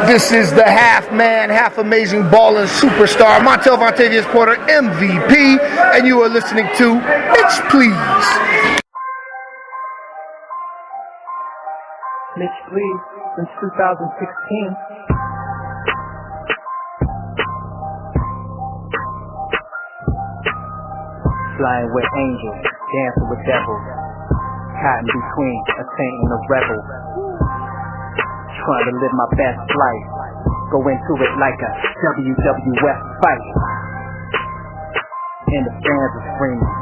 This is the half man, half amazing ballin' superstar, Montel Vontavious Porter, MVP, and you are listening to Mitch, Please. Mitch, Please, since 2016. Flying with angels, dancing with devils, caught in between a saint and a rebel. Trying to live my best life, go into it like a WWF fight. And the fans are screaming,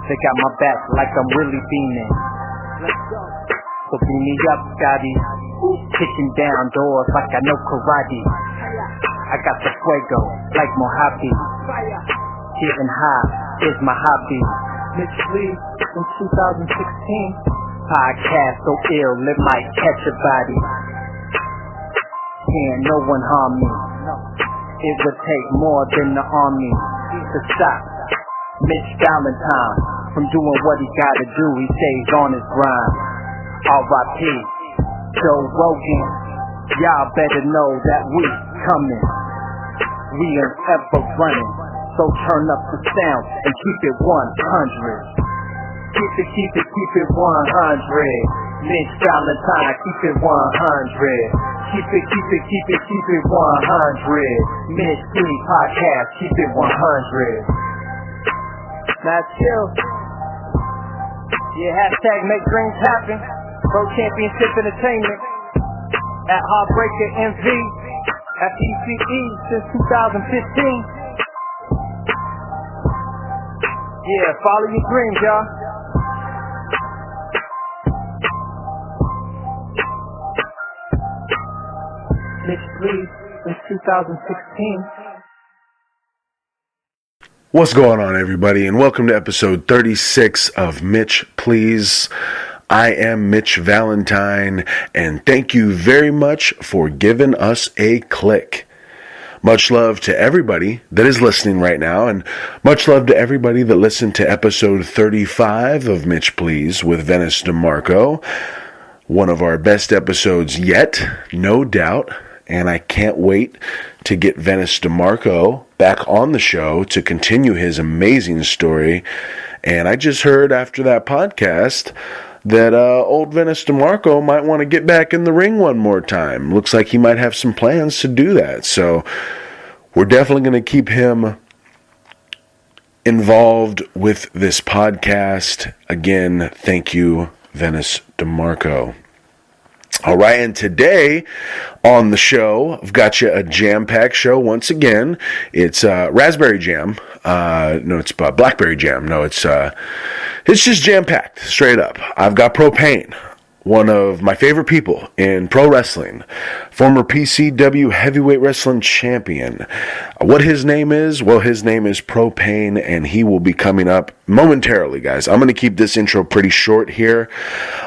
they got my back like I'm really beaming. So beam me up, Scotty, kicking down doors like I know karate. I got the fuego like Mojave, getting high is my hobby. Mitch, Please, in 2016. Podcast so ill, it might catch a body. Can't no one harm me. It would take more than the army to stop Mitch Valentine from doing what he gotta do. He stays on his grind. R.I.P. Joe Rogan. Y'all better know that we coming. We ain't ever running. So turn up the sound and keep it 100. Keep it 100. Mitch Valentine, keep it 100. Keep it 100. Mitch, Please podcast, keep it 100. Now chill. Yeah, hashtag make dreams happen. Pro Championship Entertainment at Heartbreaker MV at ECE since 2015. Yeah, follow your dreams, y'all. Mitch, Please, since 2016. What's going on, everybody, and welcome to episode 36 of Mitch, Please. I am Mitch Valentine, and thank you very much for giving us a click. Much love to everybody that is listening right now, and much love to everybody that listened to episode 35 of Mitch, Please with Venice DeMarco. One of our best episodes yet, no doubt, and I can't wait to get Venice DeMarco back on the show to continue his amazing story. And I just heard after that podcast that old Venice DeMarco might want to get back in the ring one more time. Looks like he might have some plans to do that. So we're definitely going to keep him involved with this podcast. Again, thank you, Venice DeMarco. All right, and today on the show, I've got you a jam-packed show once again. It's raspberry jam. No, it's blackberry jam. No, it's just jam-packed, straight up. I've got Propane, one of my favorite people in pro wrestling, former PCW heavyweight wrestling champion. What his name is? Well, his name is Propane, and he will be coming up momentarily, guys. I'm going to keep this intro pretty short here.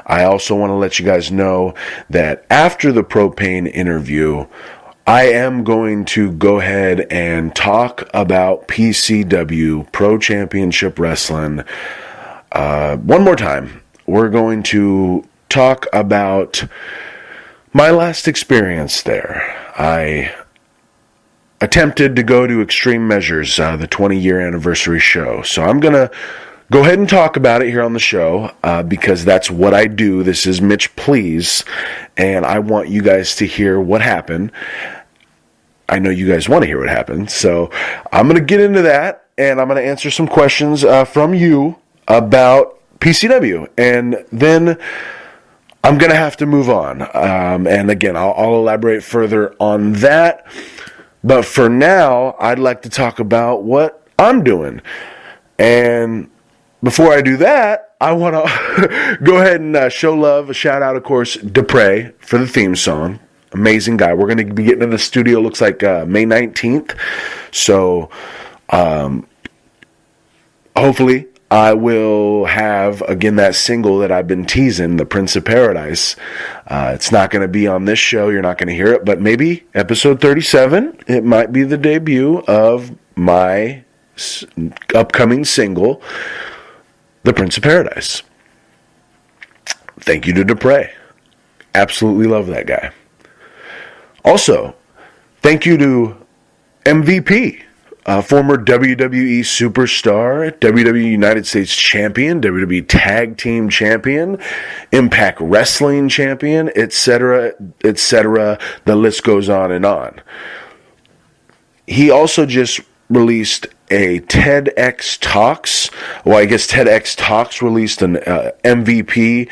I also want to let you guys know that after the Propane interview, I am going to go ahead and talk about PCW, Pro Championship Wrestling. One more time, we're going to talk about my last experience there. I attempted to go to Extreme Measures, the 20-year anniversary show. So I'm going to go ahead and talk about it here on the show because that's what I do. This is Mitch, Please, and I want you guys to hear what happened. I know you guys want to hear what happened, so I'm going to get into that, and I'm going to answer some questions from you about PCW, and then I'm going to have to move on. And again, I'll elaborate further on that. But for now, I'd like to talk about what I'm doing. And before I do that, I want to go ahead and show love, a shout out, of course, Dupre for the theme song. Amazing guy. We're going to be getting in the studio, looks like May 19th. So hopefully I will have, again, that single that I've been teasing, The Prince of Paradise. It's not going to be on this show. You're not going to hear it. But maybe episode 37, it might be the debut of my upcoming single, The Prince of Paradise. Thank you to Dupre. Absolutely love that guy. Also, thank you to MVP, former WWE superstar, WWE United States champion, WWE Tag Team champion, Impact Wrestling champion, etc., etc. The list goes on and on. He also just released a TEDx Talks. Well, I guess TEDx Talks released an MVP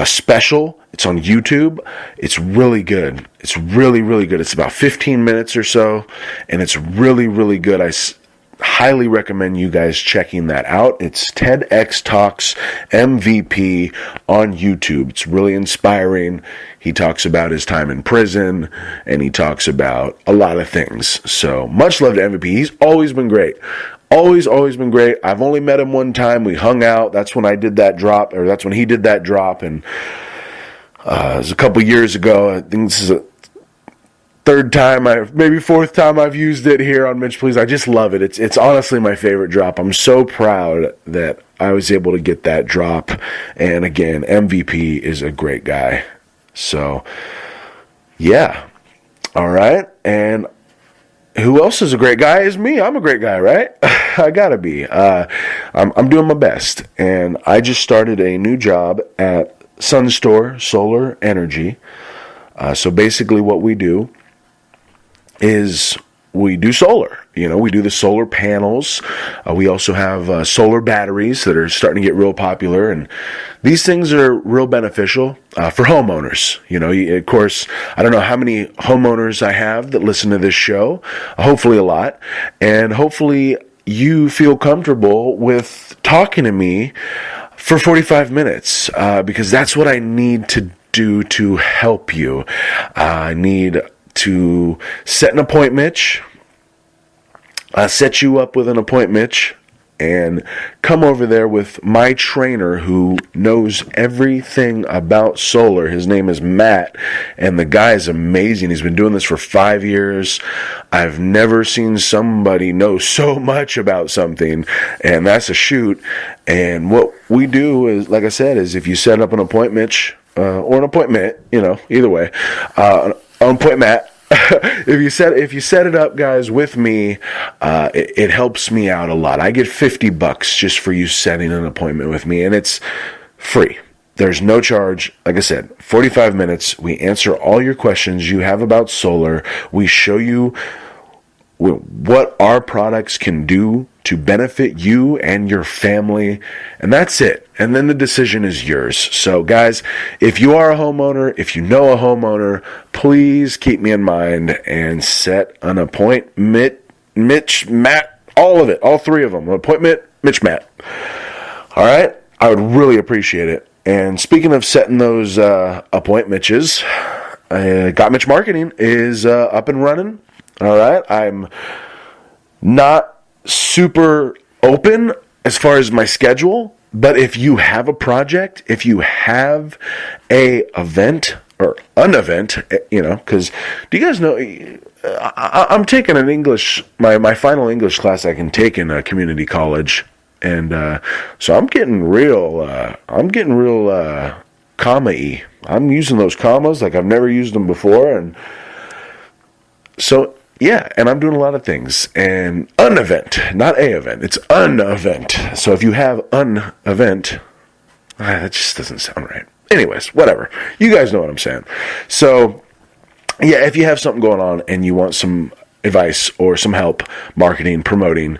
special. It's on YouTube. It's really good. It's really, really good. It's about 15 minutes or so, and it's really, really good. I highly recommend you guys checking that out. It's TEDx Talks MVP on YouTube. It's really inspiring. He talks about his time in prison, and he talks about a lot of things. So much love to MVP. He's always been great. Always been great. I've only met him one time. We hung out. That's when I did that drop, or that's when he did that drop, and it was a couple years ago. I think this is a third time, maybe fourth time I've used it here on Mitch Please. I just love it. It's honestly my favorite drop. I'm so proud that I was able to get that drop. And again, MVP is a great guy. So, yeah. All right. And who else is a great guy is me. I'm a great guy, right? I gotta be. I'm doing my best. And I just started a new job at SunStor Solar Energy. So basically what we do is we do solar. We do the solar panels. We also have solar batteries that are starting to get real popular, and these things are real beneficial for homeowners. Of course, I don't know how many homeowners I have that listen to this show. Hopefully a lot, and hopefully you feel comfortable with talking to me for 45 minutes because that's what I need to do to help you. I need to set an appointment, set you up with an appointment, and come over there with my trainer who knows everything about solar. His name is Matt, and the guy is amazing. He's been doing this for 5 years. I've never seen somebody know so much about something, and that's a shoot. And what we do is, like I said, is if you set up an appointment, or an appointment, either way, an appointment. If you set it up, guys, with me, it helps me out a lot. I get $50 just for you setting an appointment with me, and it's free. There's no charge. Like I said, 45 minutes. We answer all your questions you have about solar. We show you what our products can do to benefit you and your family, and that's it. And then the decision is yours. So, guys, if you are a homeowner, if you know a homeowner, please keep me in mind and set an appointment. Mitch, Matt, all of it, all three of them. Appointment, Mitch, Matt. All right? I would really appreciate it. And speaking of setting those appointments, Got Mitch Marketing is up and running. All right? I'm not super open as far as my schedule, but if you have a project, if you have a event or an event, because do you guys know, I'm taking an English, my final English class I can take in a community college, and so I'm getting real comma-y. I'm using those commas like I've never used them before, and so yeah, and I'm doing a lot of things. And an event, not a event. It's an event. So if you have an event, that just doesn't sound right. Anyways, whatever. You guys know what I'm saying. So, yeah, if you have something going on and you want some advice or some help marketing, promoting,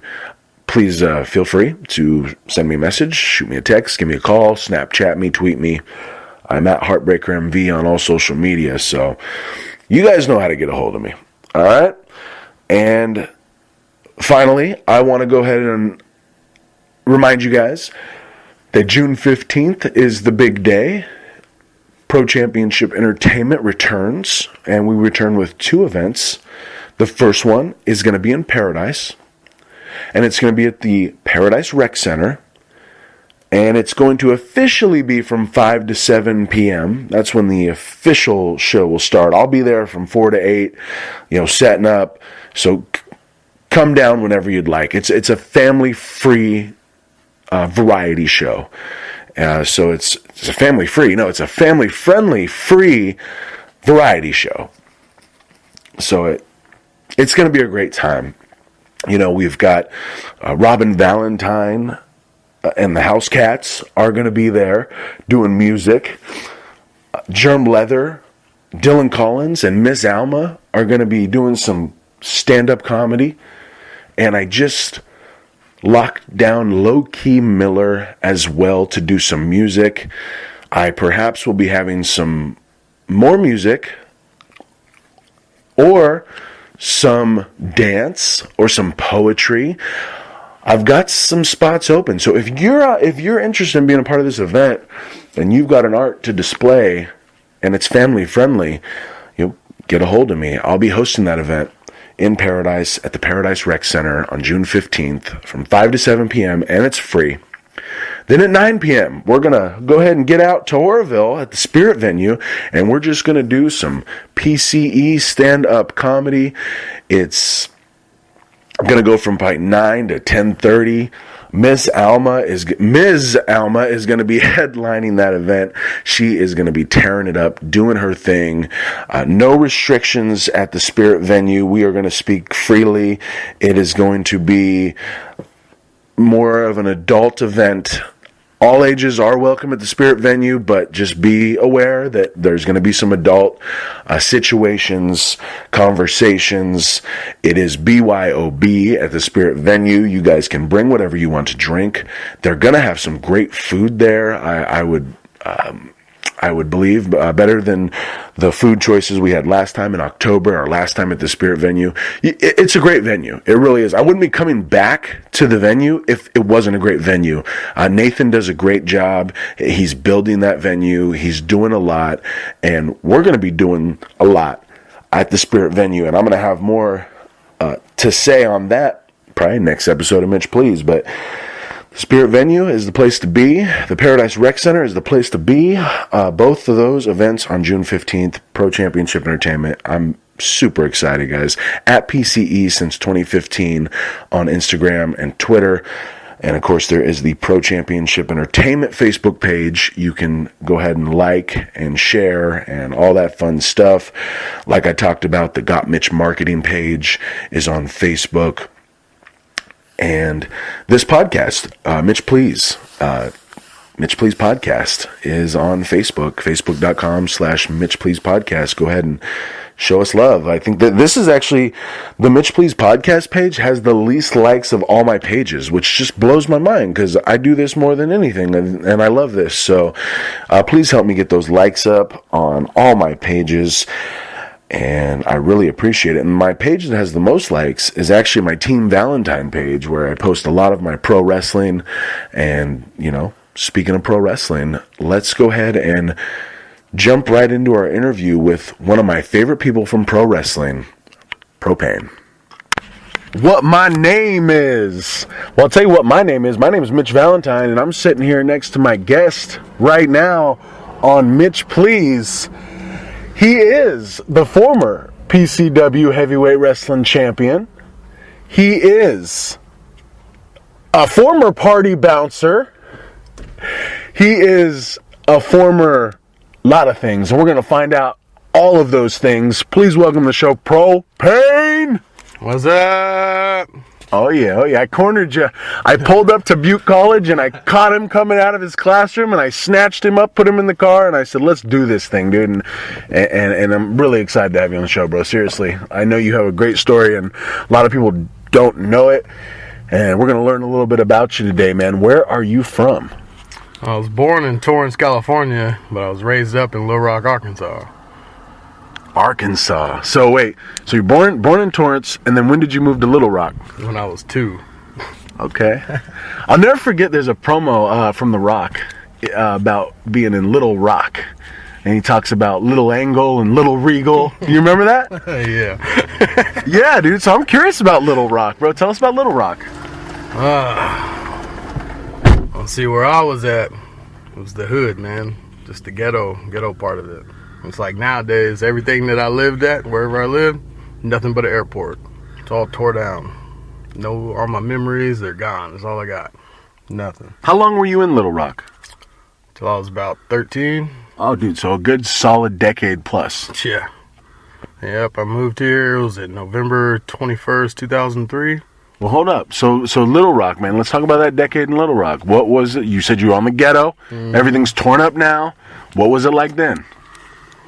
please feel free to send me a message, shoot me a text, give me a call, Snapchat me, tweet me. I'm at HeartbreakerMV on all social media. So you guys know how to get a hold of me. All right? And finally, I want to go ahead and remind you guys that June 15th is the big day. Pro Championship Entertainment returns, and we return with 2 events. The first one is going to be in Paradise, and it's going to be at the Paradise Rec Center, and it's going to officially be from 5 to 7 p.m. That's when the official show will start. I'll be there from 4 to 8, setting up. So come down whenever you'd like. It's a family-free variety show. So it's a family-free. No, it's a family-friendly, free variety show. So it's going to be a great time. You know, we've got Robin Valentine and the House Cats are going to be there doing music. Germ Leather, Dylan Collins, and Miss Alma are going to be doing some stand-up comedy. And I just locked down Low Key Miller as well to do some music. I perhaps will be having some more music or some dance or some poetry. I've got some spots open. So if you're interested in being a part of this event and you've got an art to display and it's family friendly, you get a hold of me. I'll be hosting that event in Paradise at the Paradise Rec Center on June 15th from 5 to 7 p.m. and it's free. Then at 9 p.m., we're going to go ahead and get out to Oroville at the Spirit venue, and we're just going to do some PCE stand-up comedy. It's going to go from probably 9 to 10:30. Ms. Alma is going to be headlining that event. She is going to be tearing it up, doing her thing. No restrictions at the Spirit venue. We are going to speak freely. It is going to be more of an adult event. All ages are welcome at the Spirit venue, but just be aware that there's going to be some adult situations, conversations. It is BYOB at the Spirit venue. You guys can bring whatever you want to drink. They're going to have some great food there. I would believe better than the food choices we had last time in October, or last time at the Spirit venue. It's a great venue. It really is. I wouldn't be coming back to the venue if it wasn't a great venue. Nathan does a great job. He's building that venue. He's doing a lot, and we're going to be doing a lot at the Spirit venue, and I'm going to have more to say on that probably next episode of Mitch Please, but Spirit venue is the place to be. The Paradise Rec Center is the place to be. Both of those events on June 15th, Pro Championship Entertainment. I'm super excited, guys. At PCE since 2015 on Instagram and Twitter. And, of course, there is the Pro Championship Entertainment Facebook page. You can go ahead and like and share and all that fun stuff. Like I talked about, the Got Mitch marketing page is on Facebook. And this podcast, Mitch Please Podcast is on Facebook, facebook.com/Mitch Please Podcast. Go ahead and show us love. I think that this is actually, the Mitch Please Podcast page has the least likes of all my pages, which just blows my mind because I do this more than anything, and I love this. So please help me get those likes up on all my pages. And I really appreciate it. And my page that has the most likes is actually my Team Valentine page, where I post a lot of my pro wrestling. And, you know, speaking of pro wrestling, let's go ahead and jump right into our interview with one of my favorite people from pro wrestling, Propane. What my name is. Well, I'll tell you what my name is. My name is Mitch Valentine, and I'm sitting here next to my guest right now on Mitch Please. He is the former PCW Heavyweight Wrestling Champion. He is a former party bouncer. He is a former lot of things. And we're going to find out all of those things. Please welcome to the show, Propane. What's up? Oh yeah. I cornered you. I pulled up to Butte College and I caught him coming out of his classroom and I snatched him up, put him in the car, and I said, let's do this thing, dude. And I'm really excited to have you on the show, bro. Seriously. I know you have a great story and a lot of people don't know it. And we're going to learn a little bit about you today, man. Where are you from? I was born in Torrance, California, but I was raised up in Little Rock, Arkansas. Arkansas. So wait, so you're born in Torrance, and then when did you move to Little Rock? When I was 2. Okay. I'll never forget, there's a promo from The Rock about being in Little Rock. And he talks about Little Angle and Little Regal. Do you remember that? Yeah. Yeah, dude. So I'm curious about Little Rock, bro. Tell us about Little Rock. Let's see, where I was at, it was the hood, man. Just the ghetto part of it. It's like nowadays, everything that I lived at, wherever I lived, nothing but an airport. It's all tore down. All my memories, they're gone. That's all I got. Nothing. How long were you in Little Rock? Till I was about 13. Oh, dude, so a good solid decade plus. Yeah. Yep, I moved here. It was in November 21st, 2003. Well, hold up. So Little Rock, man. Let's talk about that decade in Little Rock. What was it? You said you were on the ghetto. Everything's torn up now. What was it like then?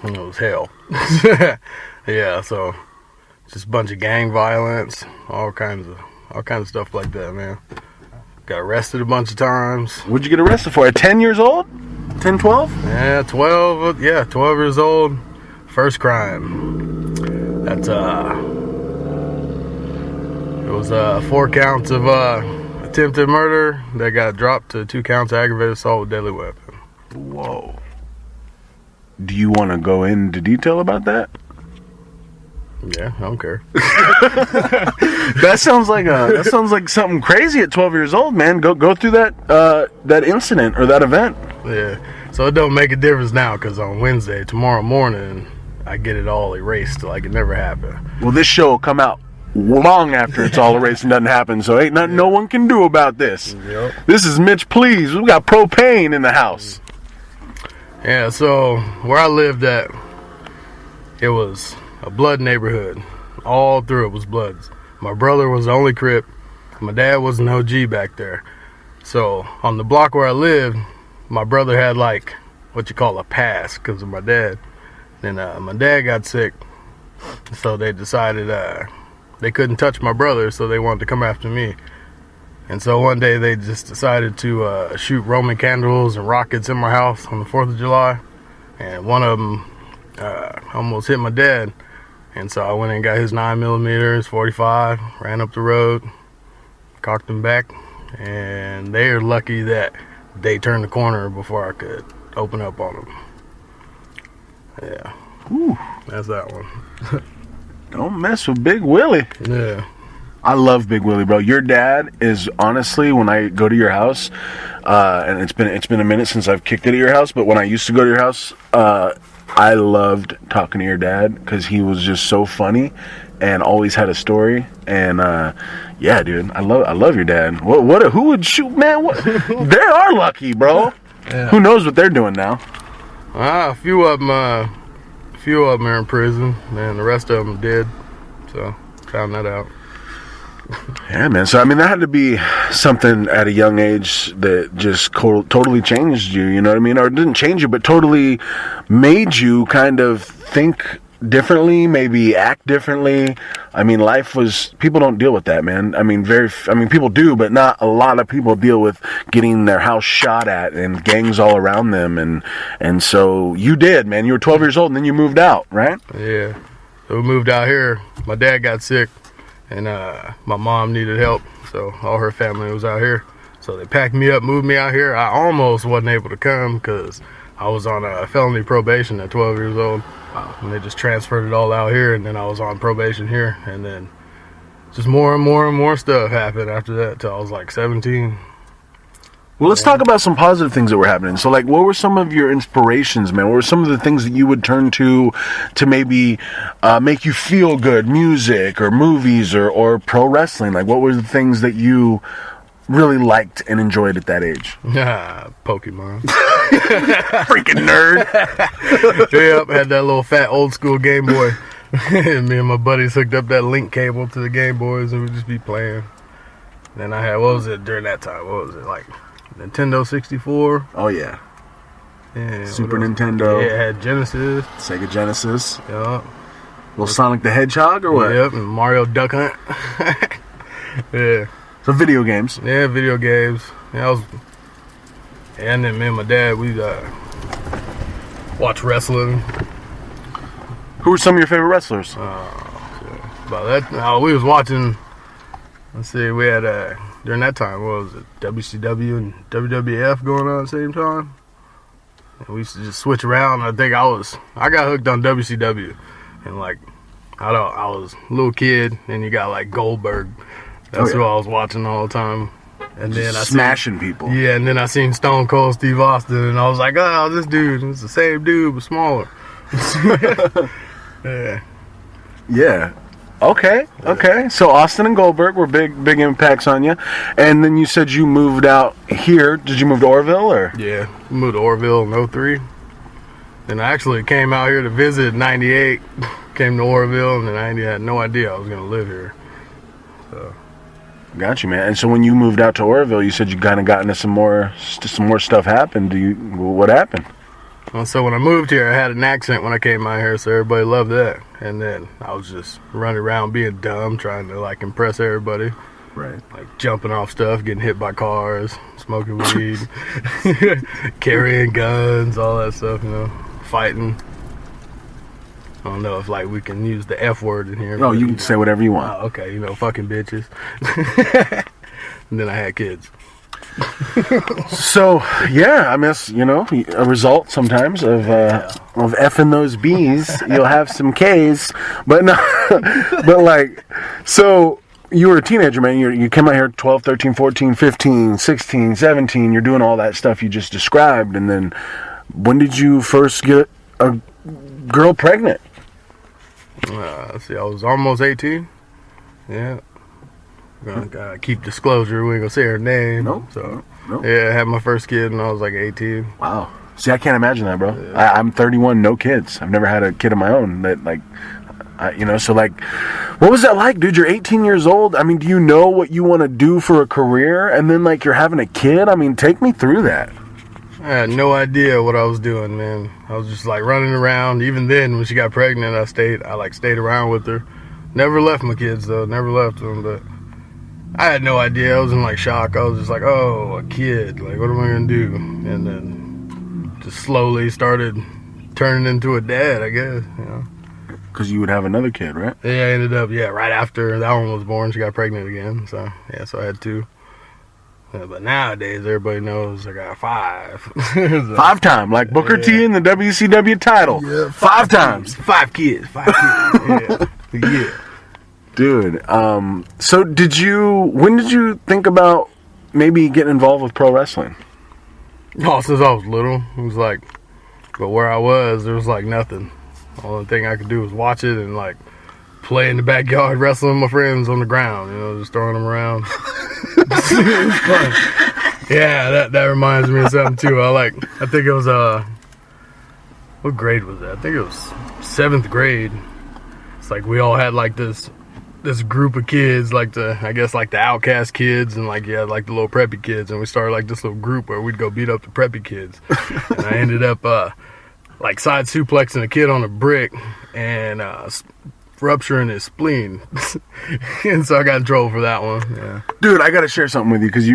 It was hell. Yeah, so just a bunch of gang violence, all kinds of stuff like that, man. Got arrested a bunch of times. What'd you get arrested for? At 10 years old? 10, 12? Yeah, 12. Yeah, 12 years old. First crime. That's it was 4 counts of attempted murder that got dropped to 2 counts of aggravated assault with deadly weapon. Whoa. Do you want to go into detail about that? Yeah, I don't care. That sounds like something crazy at 12 years old, man. Go through that incident or that event. Yeah, so it don't make a difference now because on Wednesday, tomorrow morning, I get it all erased like it never happened. Well, this show will come out long after it's all erased and doesn't happen, so ain't nothing no one can do about this. Yep. This is Mitch, please. We got propane in the house. Yeah, so where I lived at, it was a blood neighborhood. All through it was bloods. My brother was the only Crip. My dad was an OG back there. So on the block where I lived, my brother had like what you call a pass because of my dad. Then my dad got sick, so they decided they couldn't touch my brother, so they wanted to come after me. And so one day they just decided to shoot Roman candles and rockets in my house on the 4th of July. And one of them almost hit my dad. And so I went and got his 9mm, 45, ran up the road, cocked him back. And they are lucky that they turned the corner before I could open up on them. Yeah. Ooh. That's that one. Don't mess with Big Willie. Yeah. I love Big Willie, bro. Your dad is honestly, when I go to your house, and it's been a minute since I've kicked it at your house, but when I used to go to your house, I loved talking to your dad because he was just so funny and always had a story. And yeah, dude, I love your dad. Who would shoot, man? They are lucky, bro. Yeah. Who knows what they're doing now? A few of them are in prison, and the rest of them dead. So found that out. Yeah, man. So, I mean, that had to be something at a young age that just totally changed you, you know what I mean? Or it didn't change you, but totally made you kind of think differently, maybe act differently. I mean, people don't deal with that, man. I mean, people do, but not a lot of people deal with getting their house shot at and gangs all around them. And so you did, man. You were 12 years old and then you moved out, right? Yeah. So we moved out here. My dad got sick. And my mom needed help, so all her family was out here. So they packed me up, moved me out here. I almost wasn't able to come because I was on a felony probation at 12 years old. And they just transferred it all out here, and then I was on probation here. And then just more and more and more stuff happened after that till I was like 17. Well, let's talk about some positive things that were happening. So, like, what were some of your inspirations, man? What were some of the things that you would turn to maybe make you feel good? Music or movies or pro wrestling? Like, what were the things that you really liked and enjoyed at that age? Pokemon. Freaking nerd. Yep, had that little fat old school Game Boy. And me and my buddies hooked up that link cable to the Game Boys and we'd just be playing. Then I had, what was it during that time? What was it, like Nintendo 64? Oh, yeah. Yeah, Super Nintendo. Yeah, it had Genesis. Sega Genesis. Yep. Little Sonic the Hedgehog or what? Yep, and Mario Duck Hunt. Yeah. So video games. Yeah, video games. Yeah, and then me and my dad, we watch wrestling. Who were some of your favorite wrestlers? About that, we was watching. Let's see, we had during that time, what was it? WCW and WWF going on at the same time. And we used to just switch around. I think I got hooked on WCW, and like I was a little kid, and you got like Goldberg. That's who I was watching all the time. And then I smashing people. Yeah, and then I seen Stone Cold Steve Austin, and I was like, oh, this dude, it's the same dude but smaller. Yeah. Yeah. Okay. So Austin and Goldberg were big impacts on you. And then you said you moved out here. Did you move to Orville or? Yeah, moved to Orville in 03. And I actually came out here to visit in 98 came to Oroville, and then I had no idea I was gonna live here. So. Got you, man. And so when you moved out to Oroville, you said you kind of got into some more stuff happened. What happened? Well, so when I moved here, I had an accent when I came out here, so everybody loved that. And then I was just running around being dumb, trying to like impress everybody. Right. Like jumping off stuff, getting hit by cars, smoking weed, carrying guns, all that stuff, you know, fighting. I don't know if like we can use the F word in here. No, you can say whatever you want. Oh, okay, you know, fucking bitches. And then I had kids. So yeah, I miss, you know, a result sometimes of effing those B's. You'll have some K's, but no, but like, so you were a teenager, man. You came out here 12, 13, 14, 15, 16, 17. You're doing all that stuff you just described, and then when did you first get a girl pregnant? Let's see, I was almost 18. Yeah. Gotta keep disclosure. We ain't gonna say her name. Nope. So, nope. yeah, I had my first kid when I was like 18. Wow. See, I can't imagine that, bro. Yeah. I'm 31, no kids. I've never had a kid of my own. That like, you know, so like, what was that like, dude? You're 18 years old. I mean, do you know what you want to do for a career? And then like you're having a kid. I mean, take me through that. I had no idea what I was doing, man. I was just like running around. Even then, when she got pregnant, I stayed around with her. Never left my kids though. Never left them, but I had no idea. I was in like shock. I was just like, oh, a kid. Like, what am I gonna do? And then just slowly started turning into a dad, I guess. You know. Because you would have another kid, right? Yeah, I ended up, right after that one was born, she got pregnant again. So, yeah, so I had 2. Yeah, but nowadays, everybody knows I got 5. So, 5 time, like Booker T in the WCW title. Yeah, 5 times. 5 kids. 5 kids. Yeah. Dude, so when did you think about maybe getting involved with pro wrestling? Oh, since I was little. It was like, but where I was, there was like nothing. The only thing I could do was watch it and like play in the backyard, wrestling with my friends on the ground, you know, just throwing them around. It was fun. Yeah, that reminds me of something too. I think it was, what grade was that? I think it was 7th grade. It's like we all had like this group of kids, like the outcast kids, and like like the little preppy kids, and we started like this little group where we'd go beat up the preppy kids. And I ended up like side suplexing a kid on a brick and rupturing his spleen. And so I got in trouble for that one. Yeah. Dude, I gotta share something with you, because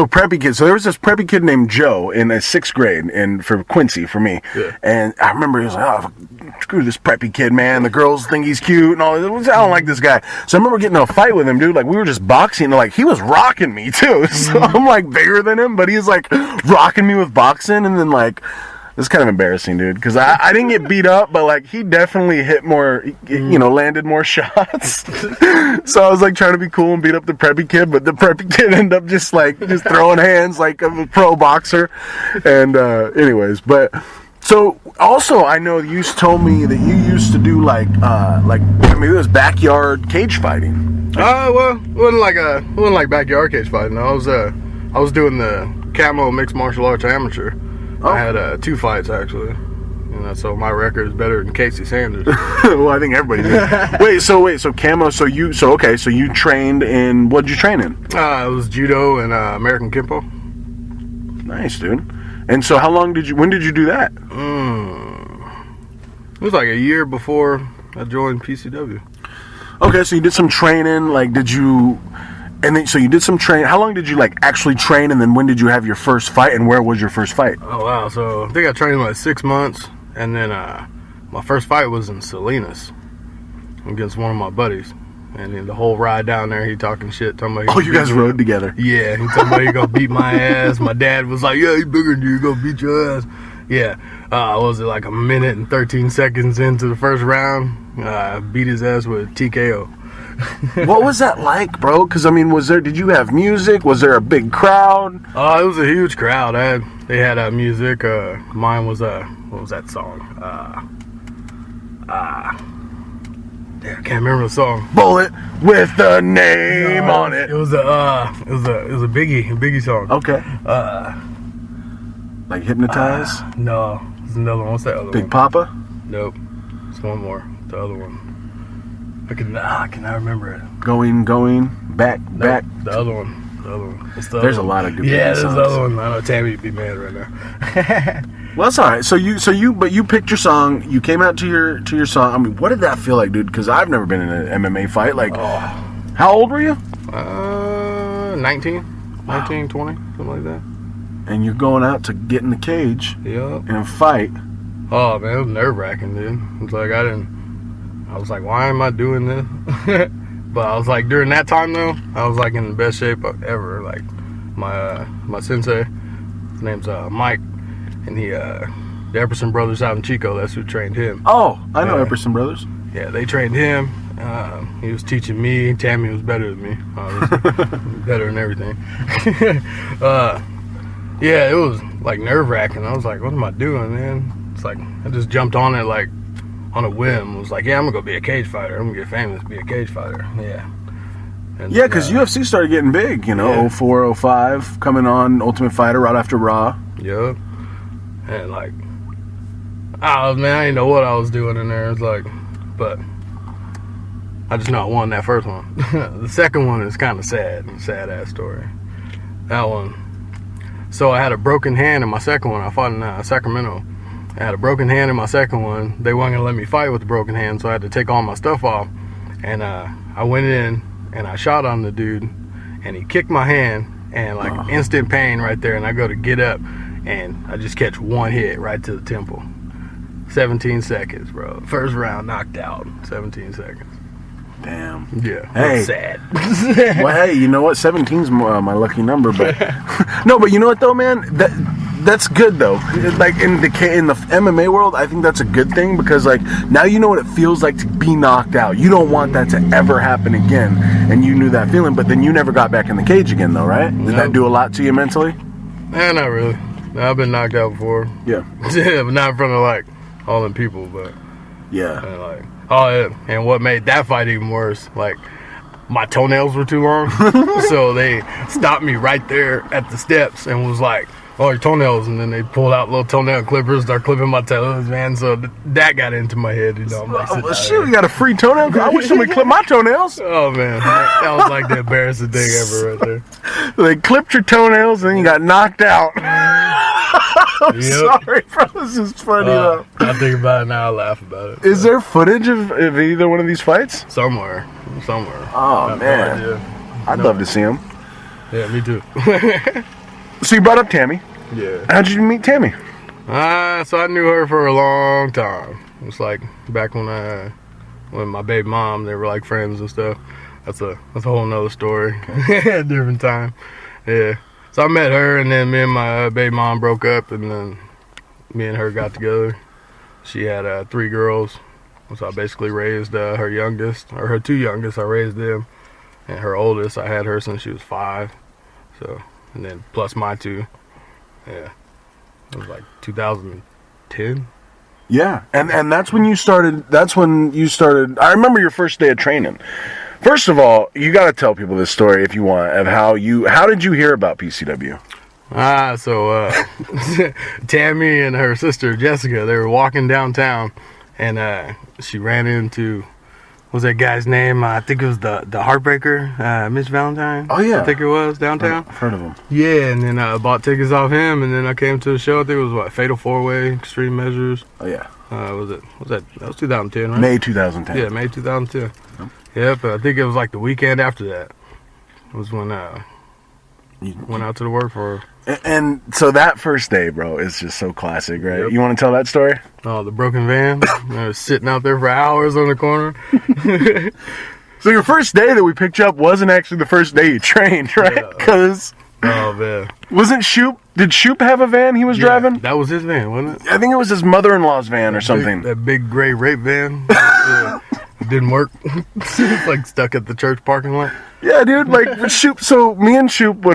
preppy kids. So there was this preppy kid named Joe in 6th grade, and for Quincy, for me. Yeah. And I remember he was like, oh, screw this preppy kid, man. The girls think he's cute and all this. I don't like this guy. So I remember getting in a fight with him, dude. Like, we were just boxing, and like he was rocking me too. So I'm like bigger than him, but he's like rocking me with boxing, and then like, it's kind of embarrassing, dude, because I didn't get beat up, but like he definitely hit more, you know, landed more shots. So I was like trying to be cool and beat up the preppy kid, but the preppy kid ended up just throwing hands like a pro boxer. And anyways, but so also I know you told me that you used to do like it was backyard cage fighting. Well, it wasn't like backyard cage fighting. I was doing the camo mixed martial arts amateur. Oh. I had 2 fights actually, and so my record is better than Casey Sanders. Well, I think everybody did. Wait, so camo. So you trained in, what did you train in? It was judo and American Kempo. Nice, dude. And so when did you do that? It was like a year before I joined PCW. Okay, so you did some training. Like, so you did some training. How long did you like actually train, and then when did you have your first fight, and where was your first fight? Oh wow! So I think I trained like 6 months, and then my first fight was in Salinas against one of my buddies. And then the whole ride down there, he talking shit, talking about. Oh, you guys rode together? Yeah, he talking about he gonna beat my ass. My dad was like, "Yeah, he's bigger than you. He gonna beat your ass." Yeah, was it like a minute and 13 seconds into the first round? Beat his ass with TKO. What was that like, bro? Because I mean, did you have music? Was there a big crowd? It was a huge crowd. They had music. Mine was what was that song? I can't remember the song. Bullet with the name on it. It was a Biggie song. Okay. Like Hypnotize? No, it's another one. What's that other one? Big Papa? Nope. It's one more. the other one? I cannot remember it. Going, back. The other one. There's a lot of good Yeah, songs. there's the other one. I know Tammy would be mad right now. Well, that's all right. So you picked your song. You came out to your song. I mean, what did that feel like, dude? Because I've never been in an MMA fight. Like, how old were you? 19, 20, something like that. And you're going out to get in the cage Yep. and fight. Oh man, it was nerve wracking, dude. It's like I was like, why am I doing this? But I was like, during that time though, I was like in the best shape ever. Like my sensei, his name's Mike, and the Epperson brothers out in Chico, that's who trained him. Oh, I know Epperson Brothers. Yeah, they trained him. He was teaching me. Tammy was better than me, obviously. Better than everything. Yeah, it was like nerve wracking. I was like, what am I doing, man? It's like I just jumped on it like on a whim. I was like, yeah, I'm gonna go be a cage fighter. I'm gonna get famous, be a cage fighter. Yeah. And Yeah, because UFC started getting big, you know, Yeah. 04, 05, coming on Ultimate Fighter right after Raw. Yup. And like, I didn't know what I was doing in there. It's like, but I just know I won that first one. The second one is kind of sad ass story. That one. So I had a broken hand in my second one. I fought in Sacramento. I had a broken hand in my second one. They weren't gonna let me fight with the broken hand, so I had to take all my stuff off. And I went in and I shot on the dude, and he kicked my hand, and like instant pain right there. And I go to get up, and I just catch one hit right to the temple. 17 seconds, bro. First round knocked out. 17 seconds. Damn. Yeah. Hey. That's sad. Well, hey, you know what? 17's my lucky number, but no, but you know what though, man? That's good though. Like in the MMA world, I think that's a good thing because like now you know what it feels like to be knocked out. You don't want that to ever happen again, and you knew that feeling. But then you never got back in the cage again, though, right? Did that do a lot to you mentally? Not really. I've been knocked out before. Yeah. Yeah, but not in front of like all them people, but Yeah. and like and what made that fight even worse, like my toenails were too long. So they stopped me right there at the steps and was like, oh, your toenails, and then they pulled out little toenail clippers, start clipping my toes, man. So that got into my head, you know. I'm like, Oh, shit, we got a free toenail. I wish somebody clipped my toenails. oh man, that was like the embarrassing thing ever right there. They clipped your toenails and then you got knocked out. I'm Yep. sorry, bro. This is funny though. I think about it now, I laugh about it. Is there footage of either one of these fights? Somewhere. Oh, I have man. no idea. I'd love to see them. Yeah, me too. So you brought up Tammy. Yeah. How'd you meet Tammy? So I knew her for a long time. It was like back when my baby mom, they were like friends and stuff. That's a whole nother story. Different time. Yeah. So I met her, and then me and my baby mom broke up, and then me and her got together. She had 3 girls, so I basically raised her youngest, or her 2 youngest. I raised them, and her oldest, I had her since she was 5. So, and then plus my 2. Yeah. It was like 2010. Yeah, and that's when you started. I remember your first day of training. First of all, you got to tell people this story if you want of how did you hear about PCW? So Tammy and her sister Jessica, they were walking downtown, and she ran into, what was that guy's name? I think it was the Heartbreaker, Mitch Valentine. Oh yeah, I think it was downtown. I've heard of him. Yeah, and then I bought tickets off him, and then I came to the show. I think it was Fatal 4-Way, Extreme Measures. Oh yeah. That was 2010, right? May 2010. Yeah, May 2010. Yep, I think it was like the weekend after that. It was when you went out to the work for her. And so that first day, bro, is just so classic, right? Yep. You want to tell that story? Oh, the broken van. I was sitting out there for hours on the corner. So your first day that we picked you up wasn't actually the first day you trained, right? Because oh man, wasn't Shoop? Did Shoop have a van he was driving? That was his van, wasn't it? I think it was his mother-in-law's van or something. That big gray rape van. Yeah. It didn't work. It's like stuck at the church parking lot. Yeah, dude. Like with Shoop. So me and Shoop, we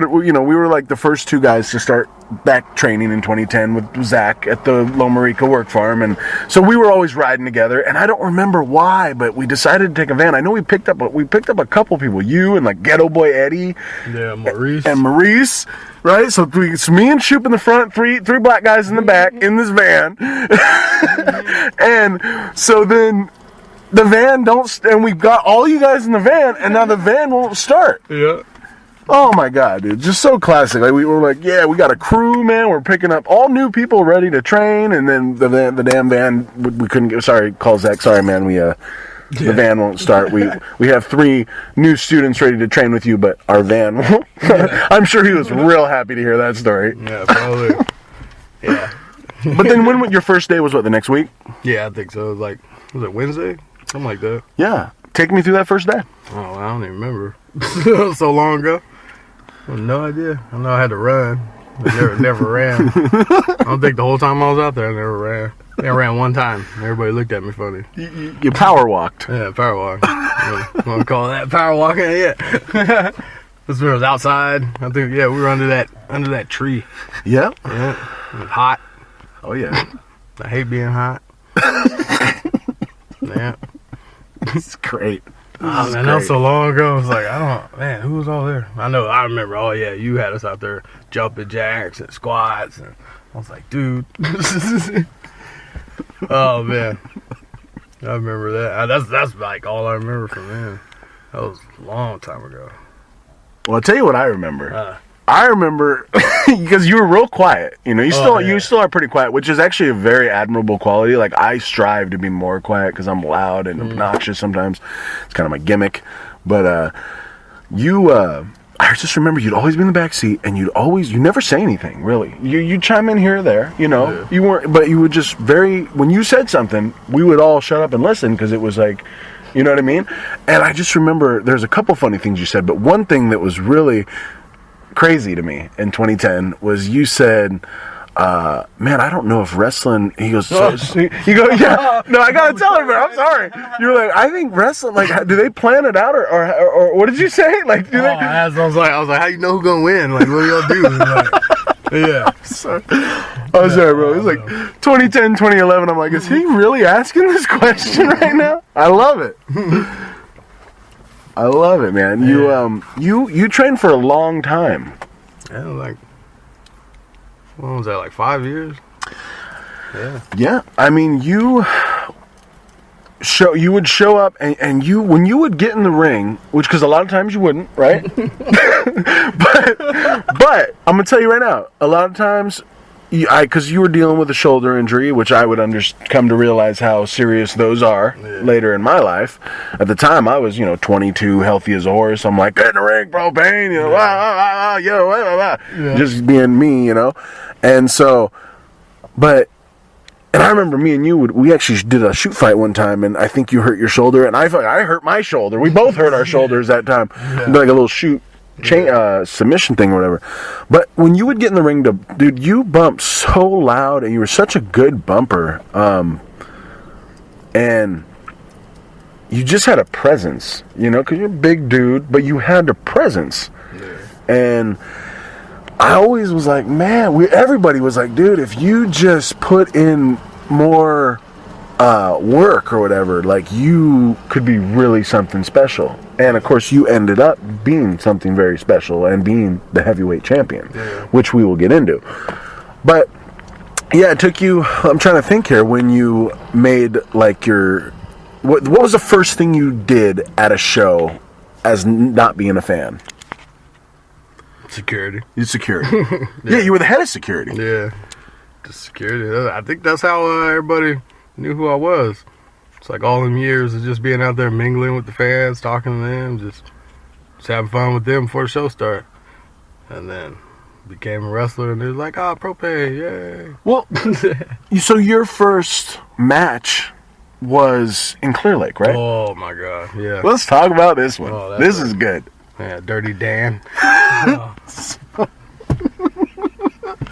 were like the first 2 guys to start back training in 2010 with Zach at the Loma Rica work farm, and so we were always riding together. And I don't remember why, but we decided to take a van. I know we picked up a couple people, you and like Ghetto Boy Eddie, Yeah, Maurice. and Maurice. Right, so it's me and Shoop in the front, three black guys in the back in this van, and so then the van and we've got all you guys in the van, and now the van won't start. Yeah. Oh my God, dude, just so classic. Like we were like, yeah, we got a crew, man. We're picking up all new people ready to train, and then the damn van, we couldn't get. Sorry, call Zach. Sorry, man. The van won't start. We have 3 new students ready to train with you, but our van won't. I'm sure he was real happy to hear that story. Yeah, probably. Yeah. But then when your first day was what, the next week? Yeah, I think so. Was it Wednesday? Something like that. Yeah. Take me through that first day. Oh, I don't even remember. So long ago. I have no idea. I know I had to run. I never ran. I don't think the whole time I was out there I never ran. I ran one time. Everybody looked at me funny. You power walked. Yeah, power walk. You want to call that power walking? Yeah. This was outside. I think, yeah, we were under that tree. Yeah. Yeah. It was hot. Oh, yeah. I hate being hot. Yeah. It's great. Oh, man, that was so long ago. I was like, man, who was all there? I remember, oh, yeah, you had us out there jumping jacks and squats. And I was like, dude. Oh, man. I remember that. That's like all I remember from then. That was a long time ago. Well, I'll tell you what I remember. I remember because you were real quiet. You know, you still are pretty quiet, which is actually a very admirable quality. Like I strive to be more quiet because I'm loud and obnoxious sometimes. It's kind of my gimmick. But I just remember you'd always be in the back seat, and you never say anything really. You chime in here or there, you know. Yeah. You weren't, but you would just when you said something, we would all shut up and listen because it was like, you know what I mean. And I just remember there's a couple funny things you said, but one thing that was really crazy to me in 2010 was you said, man, I don't know if wrestling. He goes, yeah. No, I gotta tell him, man. I'm sorry. You're like, I think wrestling. Like, do they plan it out, or what did you say? Like, do they? I was like, how you know who's gonna win? Like, what do y'all do? Like, yeah. Sorry. Oh, sorry, bro. It was like 2010, 2011. I'm like, is he really asking this question right now? I love it. I love it, man. You trained for a long time. Yeah, like, what was that, like 5 years? Yeah. Yeah. I mean, you would show up and you, when you would get in the ring, because a lot of times you wouldn't, right? but I'm gonna tell you right now, a lot of times, because you were dealing with a shoulder injury, which I would come to realize how serious those are later in my life. At the time, I was 22, healthy as a horse. I'm like, get in the ring, propane, just being me, and so, and I remember me and you we actually did a shoot fight one time, and I think you hurt your shoulder, and I hurt my shoulder. We both hurt our shoulders that time. Yeah. Like a little shoot submission thing or whatever. But when you would get in the ring, dude, you bumped so loud, and you were such a good bumper, and you just had a presence, because you're a big dude, but you had a presence. Yeah. And I always was like, man, everybody was like, dude, if you just put in more work or whatever, like, you could be really something special. And of course, you ended up being something very special and being the heavyweight champion, which we will get into. But yeah, it took you, I'm trying to think here, when you made like what was the first thing you did at a show as not being a fan? Security. Security. Yeah, you were the head of security. Yeah, just security. I think that's how everybody knew who I was. It's like all them years of just being out there mingling with the fans, talking to them, just having fun with them before the show started. And then became a wrestler, and they was like, propane, yay. Well, so your first match was in Clear Lake, right? Oh, my God, yeah. Let's talk about this one. This is good. Yeah, Dirty Dan.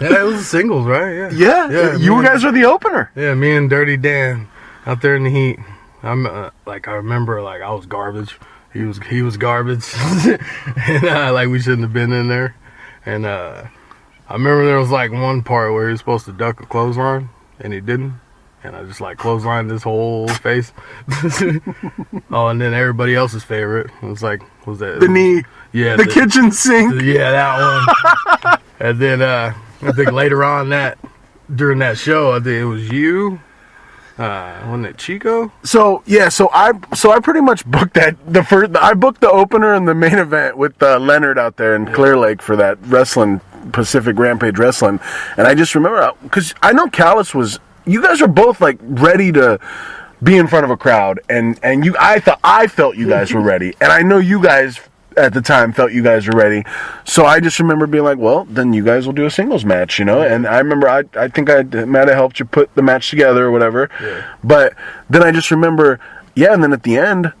Yeah, it was singles, right? Yeah. You guys were the opener. Yeah, me and Dirty Dan out there in the heat. I remember, I was garbage. He was garbage, and we shouldn't have been in there. And I remember there was one part where he was supposed to duck a clothesline, and he didn't. And I just clotheslined his whole face. Oh, and then everybody else's favorite was was that the knee? Yeah, the kitchen sink. Yeah, that one. And then I think later on during that show, I think it was you, Wasn't it Chico? So I pretty much booked I booked the opener and the main event with Leonard out there in Clear Lake for that wrestling, Pacific Rampage Wrestling, and I just remember because I know Callis was. You guys were both like ready to be in front of a crowd, and I felt you guys were ready, and I know you guys at the time felt you guys were ready. So I just remember being like, well, then you guys will do a singles match, And I remember I think I might have helped you put the match together or whatever. Yeah. But then I just remember, and then at the end,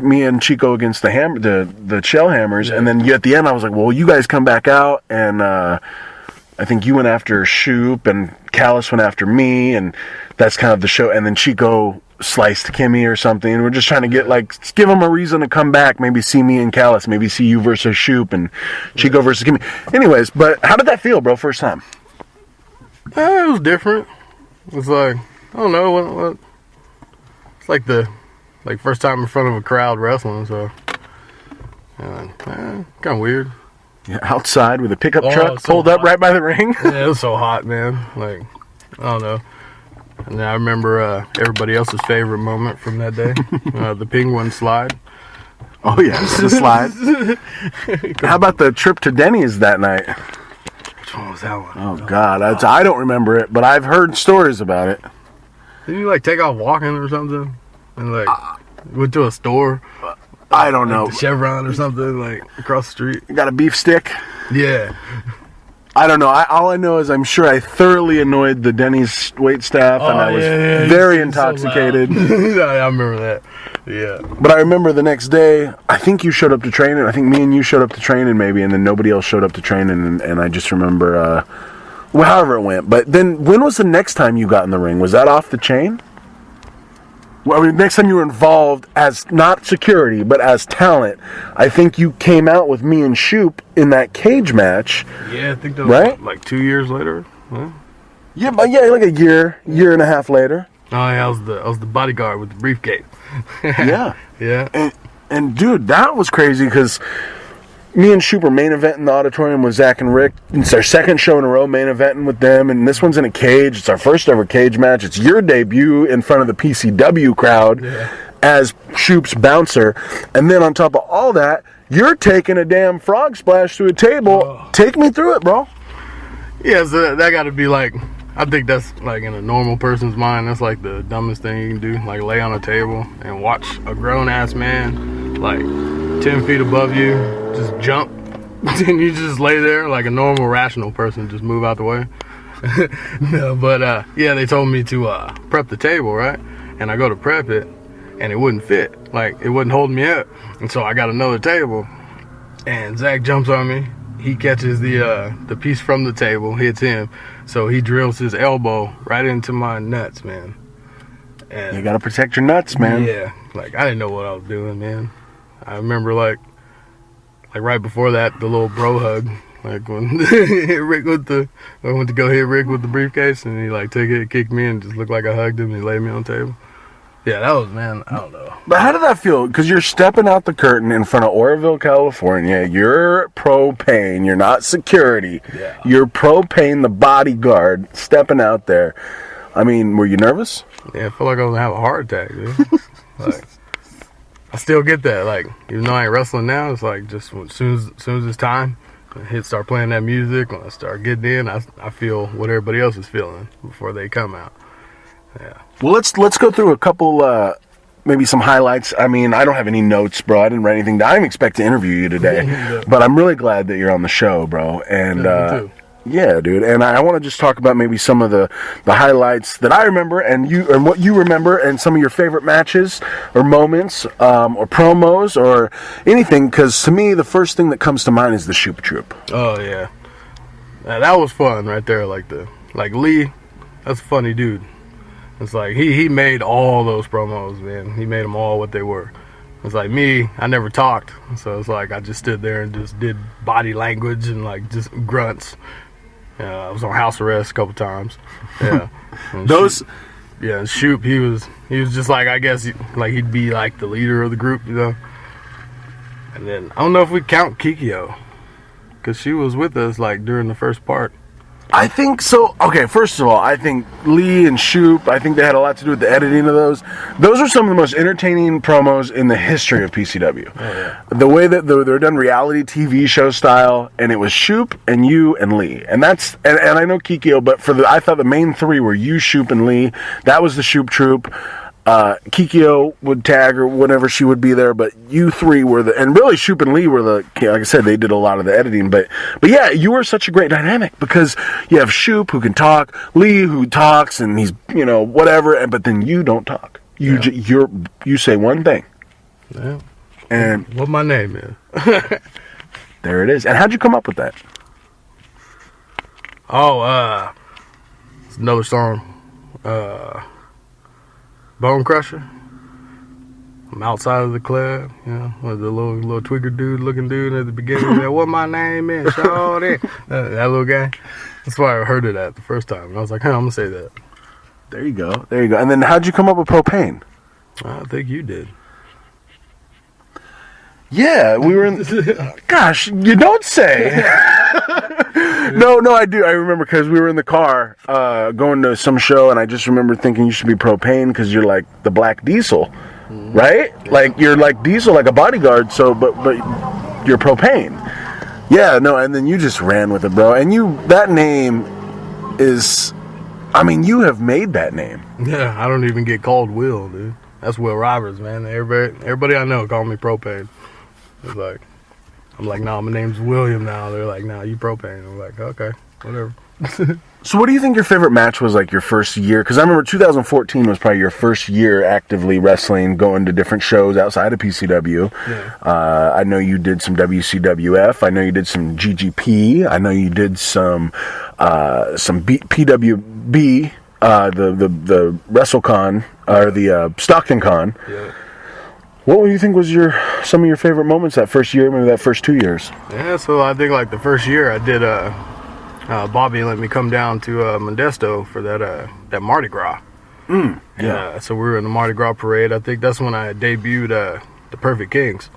me and Chico against the Shell Hammers, and then at the end I was like, well, you guys come back out, and I think you went after Shoop and Callis went after me, and that's kind of the show. And then Chico sliced Kimmy or something, and we're just trying to give them a reason to come back, maybe see me and Callis, maybe see you versus Shoop and Chico versus Kimmy. Anyways, but how did that feel, bro, first time? It was different. It was like, I don't know, what it's like the first time in front of a crowd wrestling, so kind of weird. Yeah, outside with a pickup truck pulled up right by the ring. Yeah, it was so hot, man. I don't know. And then I remember everybody else's favorite moment from that day, the penguin slide. Oh, yeah, the slide. How about the trip to Denny's that night? Which one was that one? Oh, God. I don't remember it, but I've heard stories about it. Didn't you, take off walking or something? And, went to a store? I don't know. The Chevron or something, across the street? You got a beef stick? Yeah. I don't know. All I know is I'm sure I thoroughly annoyed the Denny's wait staff, and I was very intoxicated. So I remember that. Yeah. But I remember the next day, I think you showed up to training. I think me and you showed up to training maybe, and then nobody else showed up to training, and I just remember, however it went. But then when was the next time you got in the ring? Was that off the chain? Well, next time you were involved as not security, but as talent, I think you came out with me and Shoop in that cage match. Yeah, I think that was right? 2 years later. Huh? Yeah, like a year and a half later. Oh, yeah, I was the bodyguard with the briefcase. Yeah. Yeah. And dude, that was crazy because me and Shoop were main event in the auditorium with Zach and Rick. It's our second show in a row main eventing with them, and this one's in a cage. It's our first ever cage match. It's your debut in front of the PCW crowd as Shoop's bouncer. And then on top of all that, you're taking a damn frog splash through a table. Oh. Take me through it, bro. Yeah, so that got to be I think that's in a normal person's mind, that's the dumbest thing you can do. Lay on a table and watch a grown-ass man 10 feet above you just jump, and you just lay there like a normal, rational person, just move out the way. No, but they told me to prep the table, right? And I go to prep it, and it wouldn't fit. It wasn't holding me up, and so I got another table. And Zach jumps on me. He catches the piece from the table, hits him, so he drills his elbow right into my nuts, man. And you gotta protect your nuts, man. Yeah, I didn't know what I was doing, man. I remember right before that, the little bro hug, when Rick I went to go hit Rick with the briefcase, and he took it, kicked me, and just looked like I hugged him, and he laid me on the table. Yeah, that was, man, I don't know. But how did that feel? Because you're stepping out the curtain in front of Oroville, California. You're propane. You're not security. Yeah. You're propane, the bodyguard, stepping out there. I mean, were you nervous? Yeah, I feel like I was going to have a heart attack, dude. I still get that. Even though I ain't wrestling now, it's just as soon as it's time, start playing that music, when I start getting in, I feel what everybody else is feeling before they come out. Yeah. Well, let's go through a couple, maybe some highlights. I mean, I don't have any notes, bro. I didn't write anything down. I didn't expect to interview you today, but I'm really glad that you're on the show, bro. And me too. Yeah, dude. And I want to just talk about maybe some of the highlights that I remember and what you remember, and some of your favorite matches or moments or promos or anything. Because to me, the first thing that comes to mind is the Shoop Troop. Oh yeah, that was fun right there. Lee, that's a funny dude. It's he made all those promos, man. He made them all what they were. It's me, I never talked, so it's I just stood there and just did body language and just grunts. I was on house arrest a couple times. Yeah. And those. And Shoop, he was just I guess he'd be the leader of the group, And then I don't know if we count Kikyo, because she was with us during the first part. I think so. Okay, first of all, I think Lee and Shoop, I think they had a lot to do with the editing of those. Those are some of the most entertaining promos in the history of PCW. Oh, yeah. The way that they're done reality TV show style, and it was Shoop and you and Lee. And that's, and I know Kikyo, but I thought the main three were you, Shoop, and Lee. That was the Shoop Troop. Kikyo would tag or whenever she would be there, but you three were and really Shoop and Lee were like I said, they did a lot of the editing, but yeah, you were such a great dynamic because you have Shoop who can talk, Lee who talks and he's, whatever, but then you don't talk. You say one thing. Yeah. And what my name is. There it is. And how'd you come up with that? Oh, it's another song. Bone Crusher. I'm outside of the club, with the little twigger dude looking dude at the beginning. There, what my name is, Shawty. That little guy. That's why I heard it the first time. And I was like, I'm going to say that. There you go. And then how'd you come up with propane? I think you did. Yeah, we were in... Gosh, you don't say. No, I do. I remember because we were in the car going to some show, and I just remember thinking you should be propane because you're like the black diesel, right? Yeah. Like you're like diesel, like a bodyguard. So, but you're propane. Yeah, no, and then you just ran with it, bro. And that name is, you have made that name. Yeah, I don't even get called Will, dude. That's Will Roberts, man. Everybody I know call me propane. It's like, I'm like, nah, my name's William now. They're like, nah, you propane. I'm like, okay, whatever. So what do you think your favorite match was, like, your first year? Because I remember 2014 was probably your first year actively wrestling, going to different shows outside of PCW. Yeah. I know you did some WCWF. I know you did some GGP. I know you did some PWB, the WrestleCon, or the Stockton Con. Yeah. What do you think was some of your favorite moments that first year, maybe that first 2 years? Yeah, so I think like the first year I did, Bobby let me come down to Modesto for that Mardi Gras. Yeah. So we were in the Mardi Gras parade. I think that's when I debuted the Perfect Kings.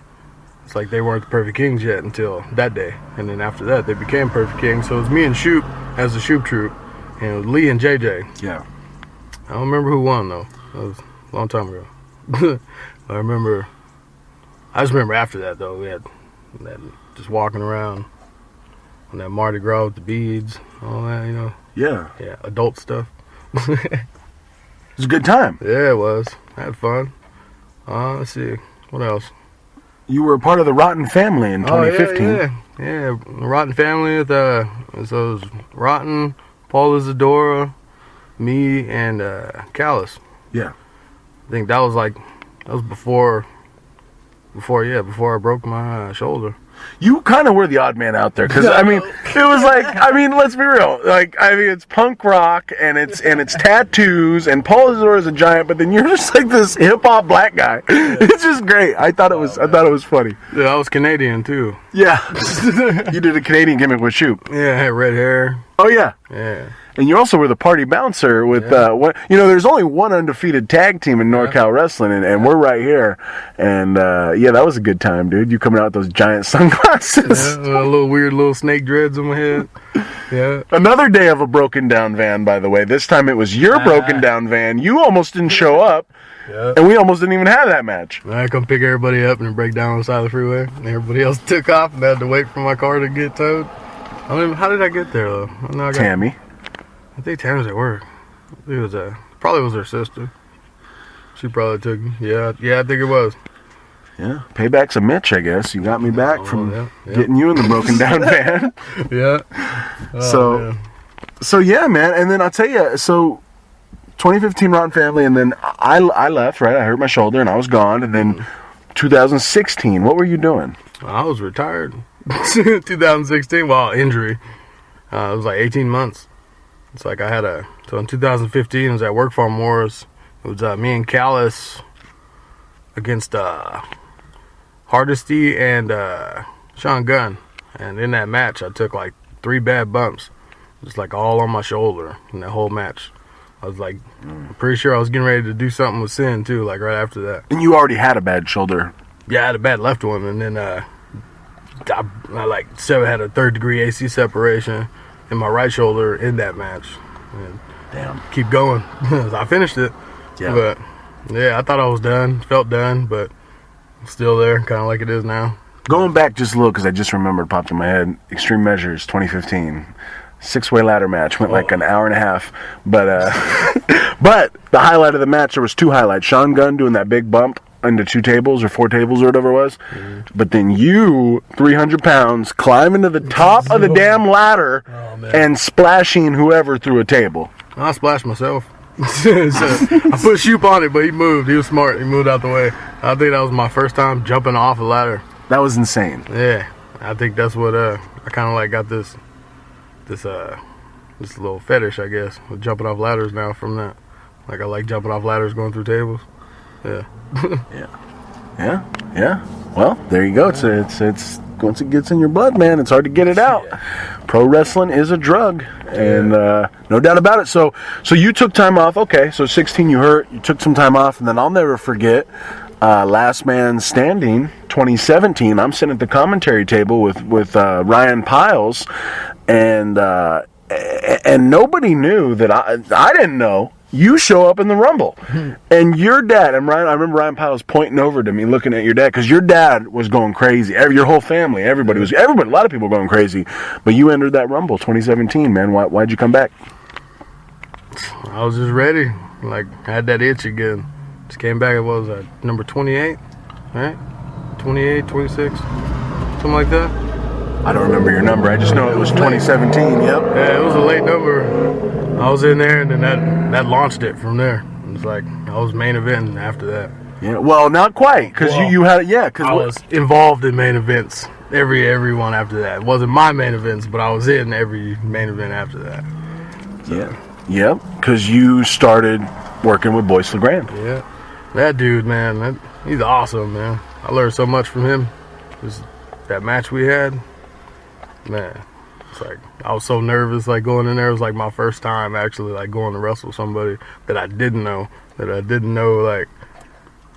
It's like they weren't the Perfect Kings yet until that day. And then after that, they became Perfect Kings. So it was me and Shoop as the Shoop Troop, and it was Lee and JJ. Yeah. I don't remember who won, though. That was a long time ago. I just remember after that, though, we had that just walking around on that Mardi Gras with the beads, all that, Yeah. Yeah, adult stuff. It was a good time. Yeah, it was. I had fun. Let's see. What else? You were a part of the Rotten family in 2015. Yeah. The Rotten family so it was Rotten, Paul Isadora, me, and Callis. Yeah. I think that was before I broke my shoulder. You kind of were the odd man out there because it was like let's be real, it's punk rock and it's tattoos and Paul Isadora is a giant, but then you're just like this hip hop black guy. Yeah. It's just great. I thought it was funny. Yeah, I was Canadian too. Yeah, you did a Canadian gimmick with Shoop. Yeah, I had red hair. Oh yeah. Yeah. And you also were the party bouncer with, there's only one undefeated tag team in NorCal Wrestling, and we're right here. And, that was a good time, dude. You coming out with those giant sunglasses. Yeah, little snake dreads on my head. Yeah. Another day of a broken down van, by the way. This time it was your broken down van. You almost didn't show up, and we almost didn't even have that match. I come pick everybody up and break down on the side of the freeway, and everybody else took off, and I had to wait for my car to get towed. How did I get there, though? Tammy. I think Tanner's at work. It was probably was her sister. She probably took me. Yeah, I think it was. Yeah, payback's a Mitch, I guess. You got me back from getting you in the broken down van. Yeah. So yeah, man. And then I'll tell you, so 2015 Rotten Family, and then I left, right? I hurt my shoulder and I was gone. And then 2016, what were you doing? I was retired. 2016, injury. It was like 18 months. It's like so in 2015, I was at Work Farm Wars. It was me and Callis against Hardesty and Sean Gunn. And in that match, I took like 3 bad bumps, just like all on my shoulder in that whole match. I was like, I'm pretty sure I was getting ready to do something with Sin too, like right after that. And you already had a bad shoulder. Yeah, I had a bad left one, and then I had a 3rd-degree AC separation. in my right shoulder in that match. And Damn. keep going. I finished it. Yeah. But yeah, I thought I was done. Felt done, but still there, kind of like it is now. Going back just a little, because I just remembered, popped in my head, Extreme Measures 2015. 6-way ladder match. Went like an hour and a half. But but the highlight of the match, there was 2 highlights. Sean Gunn doing that big bump into 2 tables or 4 tables or whatever it was. But then you, 300 pounds, climbing to the top of the damn ladder and splashing whoever through a table. I splashed myself. So, I put Shoop on it, but he moved. He was smart. He moved out the way. I think that was my first time jumping off a ladder. That was insane. Yeah, I think that's what I kind of like got this little fetish, I guess, with jumping off ladders now from that. Like I like jumping off ladders, going through tables. Yeah. Yeah. Well, there you go. It's once it gets in your blood, man, it's hard to get it out. Pro wrestling is a drug, and no doubt about it. So you took time off. Okay, so 16 you hurt. You took some time off, and then I'll never forget Last Man Standing 2017. I'm sitting at the commentary table with Ryan Piles, and nobody knew that I didn't know. You show up in the Rumble, and your dad, and Ryan, I remember Ryan Piles pointing over to me, looking at your dad, because your dad was going crazy. Your whole family, everybody, a lot of people were going crazy. But you entered that Rumble 2017, man. Why'd you come back? I was just ready. Like, I had that itch again. Just came back. It was number 28, right? 28, 26, something like that. I don't remember your number. I just know it was 2017. Yep. Yeah, it was a late number. I was in there, and then that launched it from there. It was like I was main eventing after that. Yeah. Well, not quite, because you had because I was involved in main events. Every one after that. It wasn't my main events, but I was in every main event after that. So. Yeah. Yep. Because you started working with Boyce LeGrand. Yeah. That dude, man, he's awesome, man. I learned so much from him. Just that match we had, man. It's like I was so nervous, like going in there. It was like my first time actually like going to wrestle somebody that I didn't know,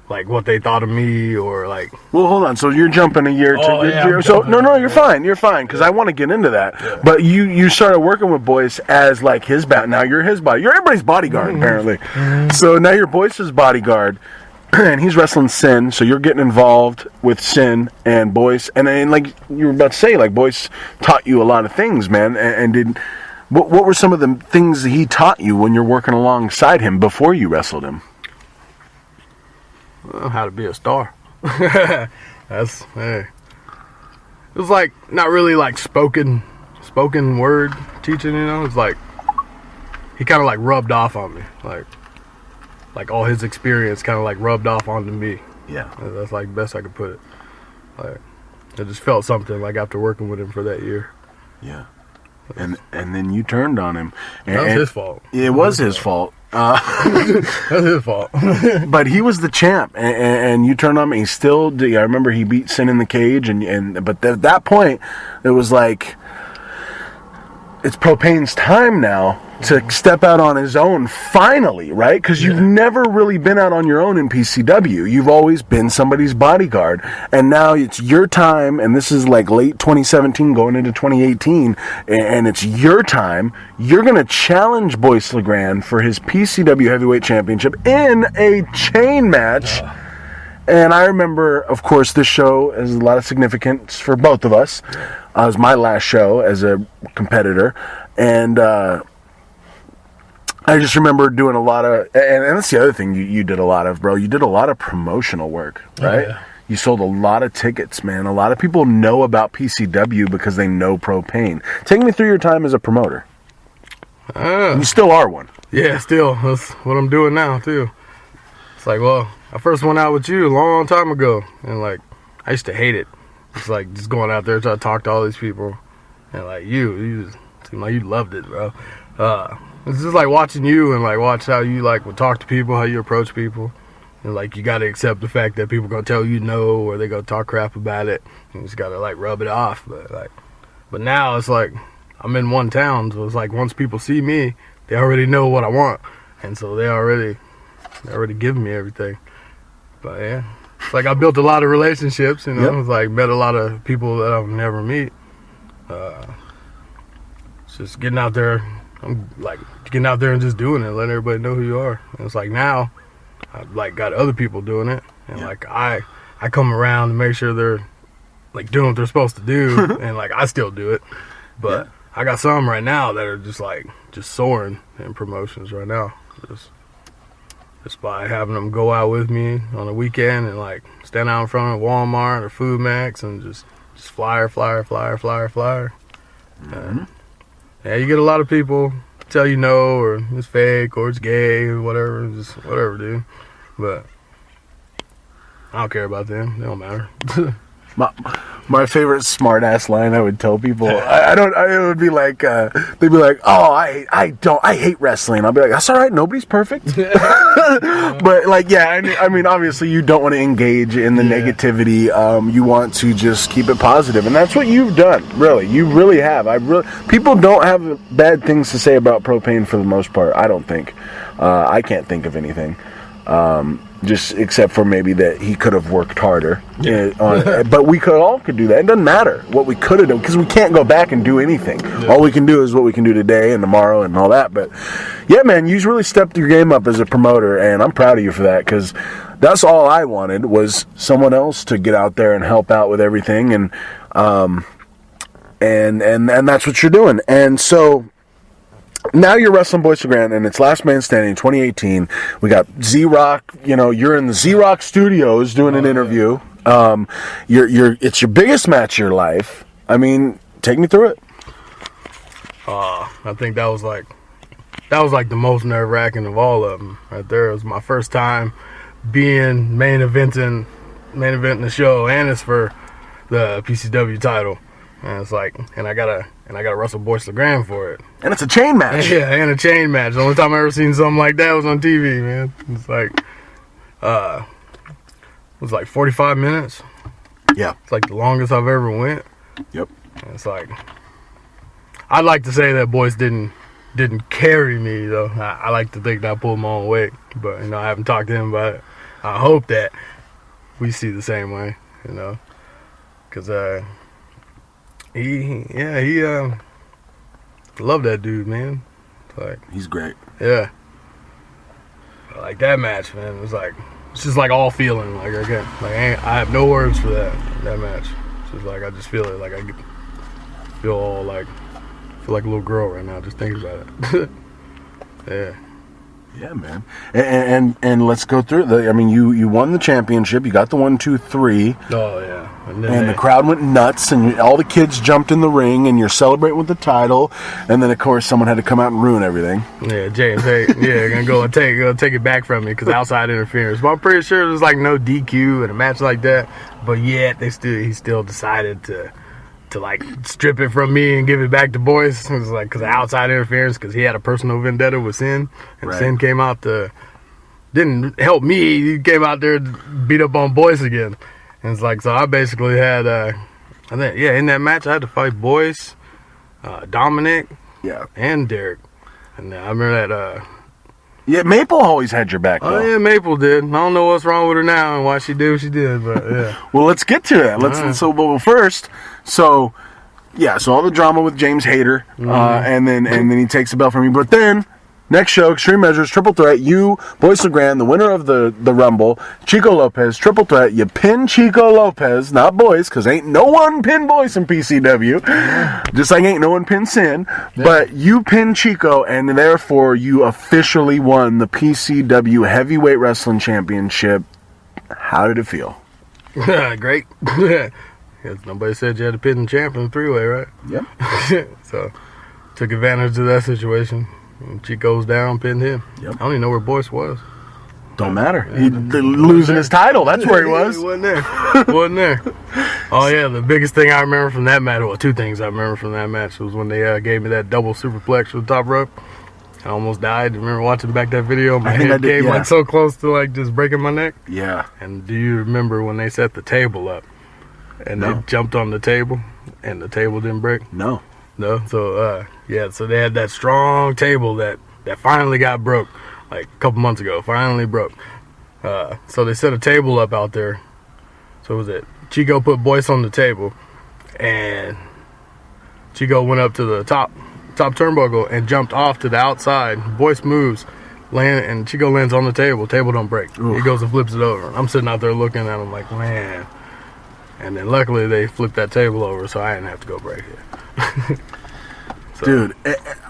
like what they thought of me or like. Well, hold on. So you're jumping a year no, you're fine. You're fine because I want to get into that. Yeah. But you started working with Boyce as like his now you're his body. You're everybody's bodyguard apparently. So now you're Boyce's bodyguard. And he's wrestling Sin, so you're getting involved with Sin and Boyce, and then like you were about to say, like Boyce taught you a lot of things, man. What were some of the things that he taught you when you're working alongside him before you wrestled him? Well, how to be a star. It was like not really like spoken word teaching, you know. It's like he kind of like rubbed off on me, like all his experience kind of like rubbed off onto me. Yeah. That's like best I could put it. Like I just felt something like after working with him for that year. Yeah. And then you turned on him. That was his fault. It was his fault. That's his fault. But he was the champ, and you turned on him. And he still did. I remember he beat Sin in the cage, but at that point, it was like it's Propane's time now to step out on his own finally, right? Because you've never really been out on your own in PCW. You've always been somebody's bodyguard. And now it's your time, and this is like late 2017 going into 2018, and it's your time. You're going to challenge Boyce LeGrand for his PCW Heavyweight Championship in a chain match. And I remember, of course, this show has a lot of significance for both of us. It was my last show as a competitor, and I just remember doing a lot of, and that's the other thing you did a lot of, bro. You did a lot of promotional work, right? Yeah. You sold a lot of tickets, man. A lot of people know about PCW because they know Propane. Take me through your time as a promoter. You still are one. Yeah, still. That's what I'm doing now, too. It's like, well, I first went out with you a long time ago, and like, I used to hate it. It's like just going out there trying to talk to all these people, and like you just seemed like you loved it, bro. It's just like watching you and like watch how you like would talk to people, how you approach people, and like you got to accept the fact that people gonna tell you no or they gonna talk crap about it. You just gotta like rub it off. But now it's like I'm in one town, so it's like once people see me, they already know what I want, and so they already giving me everything. But yeah, it's like I built a lot of relationships, you know. It's like met a lot of people that I'll never meet. It's just getting out there. I'm like getting out there and just doing it, letting everybody know who you are. And it's like now, I've like got other people doing it, and like I come around to make sure they're like doing what they're supposed to do, and like I still do it, but I got some right now that are just like soaring in promotions right now, just by having them go out with me on a weekend and like stand out in front of Walmart or Food Max and just flyer. Mm-hmm. Yeah, you get a lot of people tell you no, or it's fake, or it's gay, or whatever, just whatever, dude. But I don't care about them; they don't matter. My favorite smart ass line I would tell people, it would be like, they'd be like, oh, I hate wrestling. I'll be like, that's all right, nobody's perfect. But like, yeah, I mean, obviously you don't want to engage in the negativity. You want to just keep it positive, and that's what you've done. Really, you really have. People don't have bad things to say about Propane for the most part. I don't think. I can't think of anything. Just except for maybe that he could have worked harder. But we could do that. It doesn't matter what we could have done because we can't go back and do anything. All we can do is what we can do today and tomorrow and all that. But yeah, man, you really stepped your game up as a promoter, and I'm proud of you for that because that's all I wanted was someone else to get out there and help out with everything, and that's what you're doing. And so now you're wrestling Boys to Grand, and it's Last Man Standing 2018. We got Z-Rock. You know, you're in the Z-Rock studios doing an interview. It's your biggest match of your life. I mean, take me through it. I think that was like the most nerve-wracking of all of them right there. It was my first time being main eventing the show, and it's for the PCW title. And it's like, and I gotta wrestle Boys to Grand for it. And it's a chain match. Yeah, and a chain match. The only time I ever seen something like that was on TV, man. It's like, it was like 45 minutes. Yeah. It's like the longest I've ever went. Yep. And it's like, I'd like to say that Boys didn't carry me though. I like to think that I pulled my own weight, but you know, I haven't talked to him about it. I hope that we see the same way, you know, because he love that dude, man. Like, he's great. Yeah. Like that match, man. It's just like all feeling. Like I have no words for that match. It's just like I just feel it. Like I feel like a little girl right now just thinking about it. Yeah. Yeah, man. And let's go through it. I mean, you won the championship. You got the 1, 2, 3. Oh yeah. And the crowd went nuts, and all the kids jumped in the ring, and you're celebrating with the title. And then, of course, someone had to come out and ruin everything. Yeah, James. Gonna go take it back from me because outside interference. But I'm pretty sure there's like no DQ in a match like that. But yet he still decided to like strip it from me and give it back to Boys. It was like because of outside interference, because he had a personal vendetta with Sin, and Sin came out didn't help me. He came out there to beat up on Boys again. And it's like, so I basically had, in that match I had to fight Boyce, Dominic, and Derek. And I remember that. Yeah, Maple always had your back, though. Oh, yeah, Maple did. I don't know what's wrong with her now and why she did what she did, but yeah. Well, let's get to that. So all the drama with James Hayter, and then he takes the belt from you. But then, next show, Extreme Measures, Triple Threat, you, Boys Legrand, the winner of the Rumble, Chico Lopez, Triple Threat, you pin Chico Lopez, not Boys, because ain't no one pin Boys in PCW, just like ain't no one pin Sin, but you pin Chico, and therefore you officially won the PCW Heavyweight Wrestling Championship. How did it feel? Great. Nobody said you had to pin the champ in the three-way, right? Yep. So, took advantage of that situation. Chico's down, pinned him. Yep. I don't even know where Boyce was. Don't matter. He losing his title. That's where he was. He wasn't there. Oh, yeah. The biggest thing I remember from that match, well, two things I remember from that match was when they gave me that double superplex from the top rope. I almost died. Remember watching back that video? My head came like so close to like just breaking my neck. Yeah. And do you remember when they set the table up and they jumped on the table and the table didn't break? No. So so they had that strong table that finally got broke like a couple months ago. Finally broke. So they set a table up out there. So was it Chico put Boyce on the table, and Chico went up to the top top turnbuckle and jumped off to the outside. Voice moves, and Chico lands on the table. Table don't break. Oof. He goes and flips it over. I'm sitting out there looking at him like, man. And then luckily they flipped that table over, so I didn't have to go break it. So. Dude,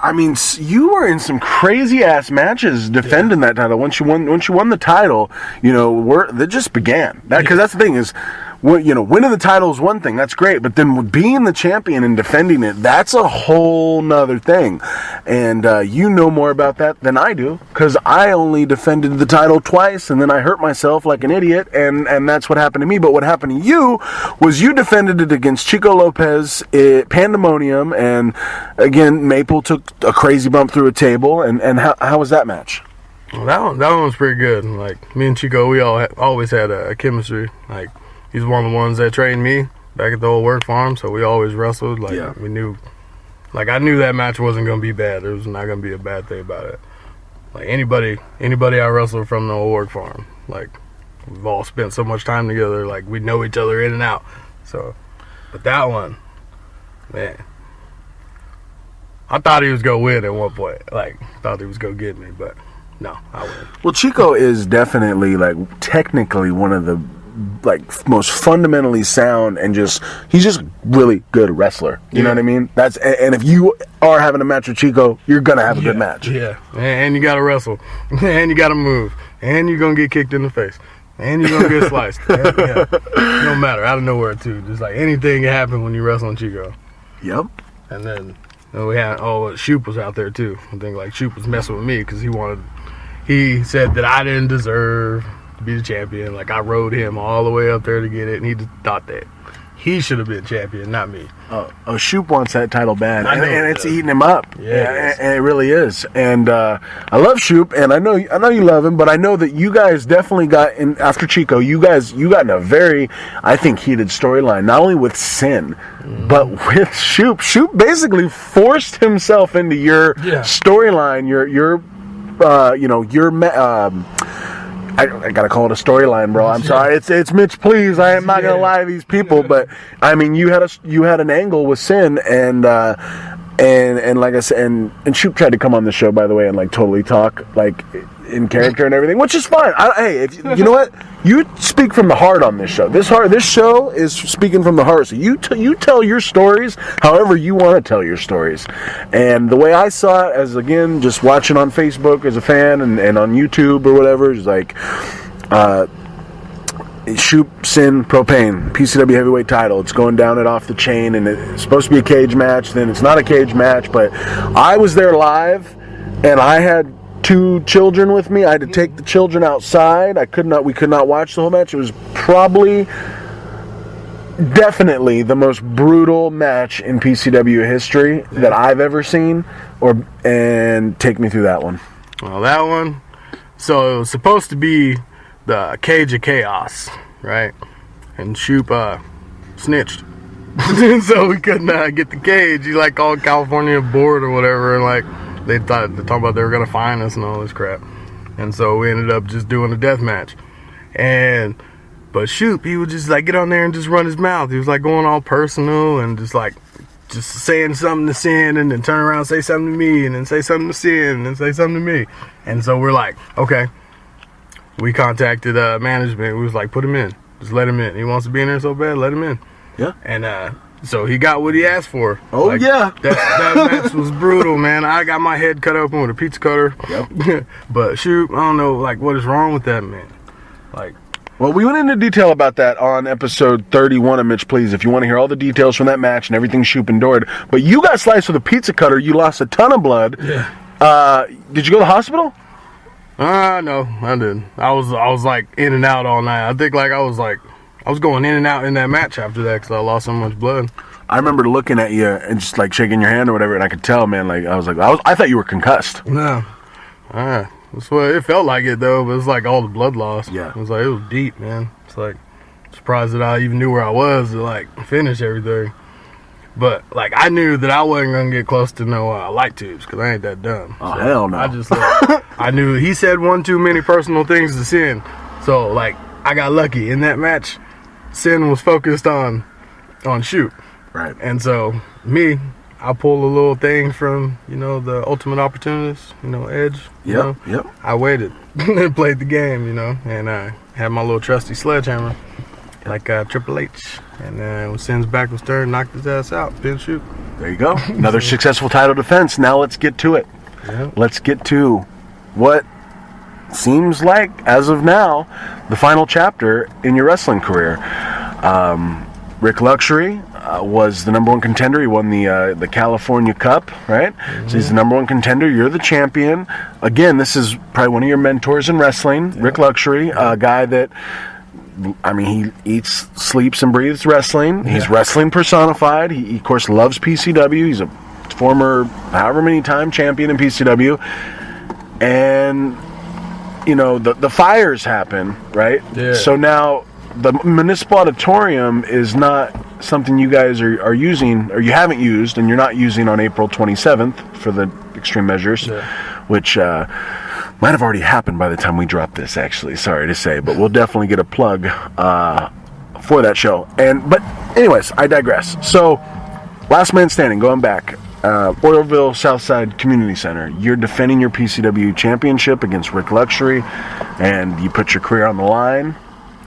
I mean, you were in some crazy ass matches defending that title. Once you won the title, that just began. Because that's the thing is, winning the title is one thing. That's great, but then being the champion and defending it, that's a whole nother thing. And you know more about that than I do, because I only defended the title twice, and then I hurt myself like an idiot, and that's what happened to me. But what happened to you was you defended it against Chico Lopez, Pandemonium, and again, Maple took a crazy bump through a table. And how was that match? Well, that one was pretty good. Like, me and Chico, we always had a chemistry. Like, he's one of the ones that trained me back at the old work farm, so we always wrestled. Like, we knew, like, I knew that match wasn't going to be bad. There was not going to be a bad thing about it. Like, anybody I wrestled from the old work farm, like, we've all spent so much time together, like, we know each other in and out. So, but that one, man, I thought he was going to win at one point. Like, thought he was going to get me, but no, I win. Well, Chico is definitely, like, technically one of the, like, most fundamentally sound, and he's just really good wrestler. You know what I mean? And if you are having a match with Chico, you're gonna have a good match. Yeah, and you gotta wrestle, and you gotta move, and you're gonna get kicked in the face, and you're gonna get sliced. No matter, out of nowhere too. Just like anything can happen when you wrestle on Chico. Yep. And then we had Shoop was out there too. I think like Shoop was messing with me because he said that I didn't deserve be the champion. Like, I rode him all the way up there to get it, and he just thought that he should have been champion, not me. Shoop wants that title bad, and it's eating him up. Yeah, and it really is. And I love Shoop, and I know you love him, but I know that you guys definitely got in after Chico. You got in a very, I think, heated storyline, not only with Sin, but with Shoop. Shoop basically forced himself into your storyline. I gotta call it a storyline, bro. I'm sorry. It's Mitch. Please, I am not gonna lie to these people, but I mean, you had an angle with Sin, and like I said, and Shoop tried to come on the show, by the way, and like totally talk like in character and everything, which is fine. Hey, if you know what, you speak from the heart on this show. This show is speaking from the heart. So you tell your stories however you want to tell your stories. And the way I saw it, as again just watching on Facebook as a fan and on YouTube or whatever, is like Shoop, Sin, Propane, PCW heavyweight title. It's going down it off the chain, and it's supposed to be a cage match. Then it's not a cage match, but I was there live, and I had 2 children with me. I had to take the children outside. We could not watch the whole match. It was definitely the most brutal match in PCW history that I've ever seen. And take me through that one. Well, that one, so it was supposed to be the Cage of Chaos, right? And Shoop snitched. So we couldn't get the cage. He like called California board or whatever, and like they talking about they were gonna fine us and all this crap. And so we ended up just doing a death match. But Shoop, he would just like get on there and just run his mouth. He was like going all personal and just saying something to Sin, and then turn around and say something to me, and then say something to Sin, and then say something to me. And so we're like, okay. We contacted management. We was like, put him in. Just let him in. He wants to be in there so bad, let him in. Yeah. And so he got what he asked for. Oh, like, yeah. That match was brutal, man. I got my head cut open with a pizza cutter. Yep. But shoot, I don't know, like, what is wrong with that, man? Like, well, we went into detail about that on episode 31 of Mitch Please, if you want to hear all the details from that match and everything Shoop endured. But you got sliced with a pizza cutter. You lost a ton of blood. Yeah. Did you go to the hospital? No, I didn't. I was like in and out all night. I think like I was going in and out in that match after that because I lost so much blood. I remember looking at you and just like shaking your hand or whatever, and I could tell, man. Like I thought you were concussed. No, that's what it felt like it though. But it's like all the blood loss. Yeah, it was deep, man. It's like surprised that I even knew where I was to like finish everything. But like I knew that I wasn't gonna get close to no light tubes because I ain't that dumb. Oh, hell no! I just I knew he said one too many personal things to Sin, so like I got lucky in that match. Sin was focused on Shoot, right? And so me, I pull a little thing from, the Ultimate Opportunist, Edge. Yep. I waited and played the game, and I had my little trusty sledgehammer, like Triple H. And then when Sin's back was turned, knocked his ass out, didn't shoot. There you go. Another successful title defense. Now let's get to it. Yep. Let's get to what seems like, as of now, the final chapter in your wrestling career. Rick Luxury was the number one contender. He won the California Cup, right? Mm-hmm. So he's the number one contender. You're the champion. Again, this is probably one of your mentors in wrestling, Rick Luxury, a guy that, he eats, sleeps, and breathes wrestling. He's wrestling personified. He, of course, loves PCW. He's a former however many time champion in PCW. And, the fires happen, right? Yeah. So now the Municipal Auditorium is not something you guys are using, or you haven't used, and you're not using on April 27th for the Extreme Measures, which might have already happened by the time we drop this, actually. Sorry to say, but we'll definitely get a plug for that show. But anyways, I digress. So, last man standing, going back, Oroville Southside Community Center. You're defending your PCW championship against Rick Luxury, and you put your career on the line,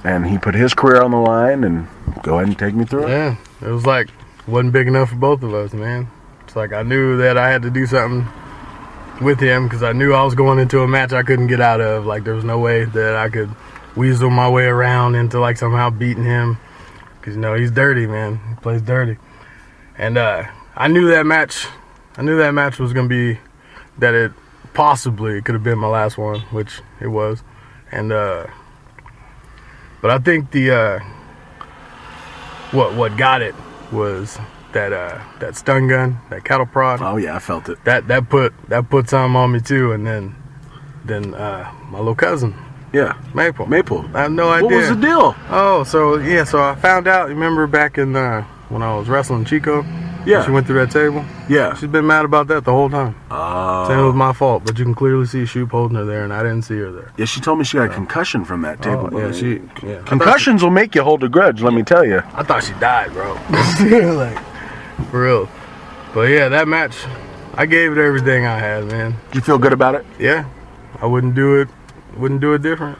and he put his career on the line, and go ahead and take me through it. Yeah, it was like, wasn't big enough for both of us, man. It's like I knew that I had to do something with him because I knew I was going into a match I couldn't get out of. Like, there was no way that I could weasel my way around into, like, somehow beating him because, he's dirty, man. He plays dirty. And I knew that match was going to be, that it possibly could have been my last one, which it was. And, but I think what got it was that stun gun, that cattle prod. Oh yeah, I felt it. That put something on me too. And then my little cousin. Yeah. Maple. I have no idea. What was the deal? Oh, so I found out, remember back in when I was wrestling Chico? Yeah. She went through that table? Yeah. She's been mad about that the whole time. Oh. Saying it was my fault, but you can clearly see Shoop holding her there, and I didn't see her there. Yeah, she told me she got a concussion from that table. Oh, yeah, Concussions will make you hold a grudge, let me tell you. I thought she died, bro. Like, for real. But yeah, that match, I gave it everything I had, man. Do you feel good about it? Yeah. I wouldn't do it different.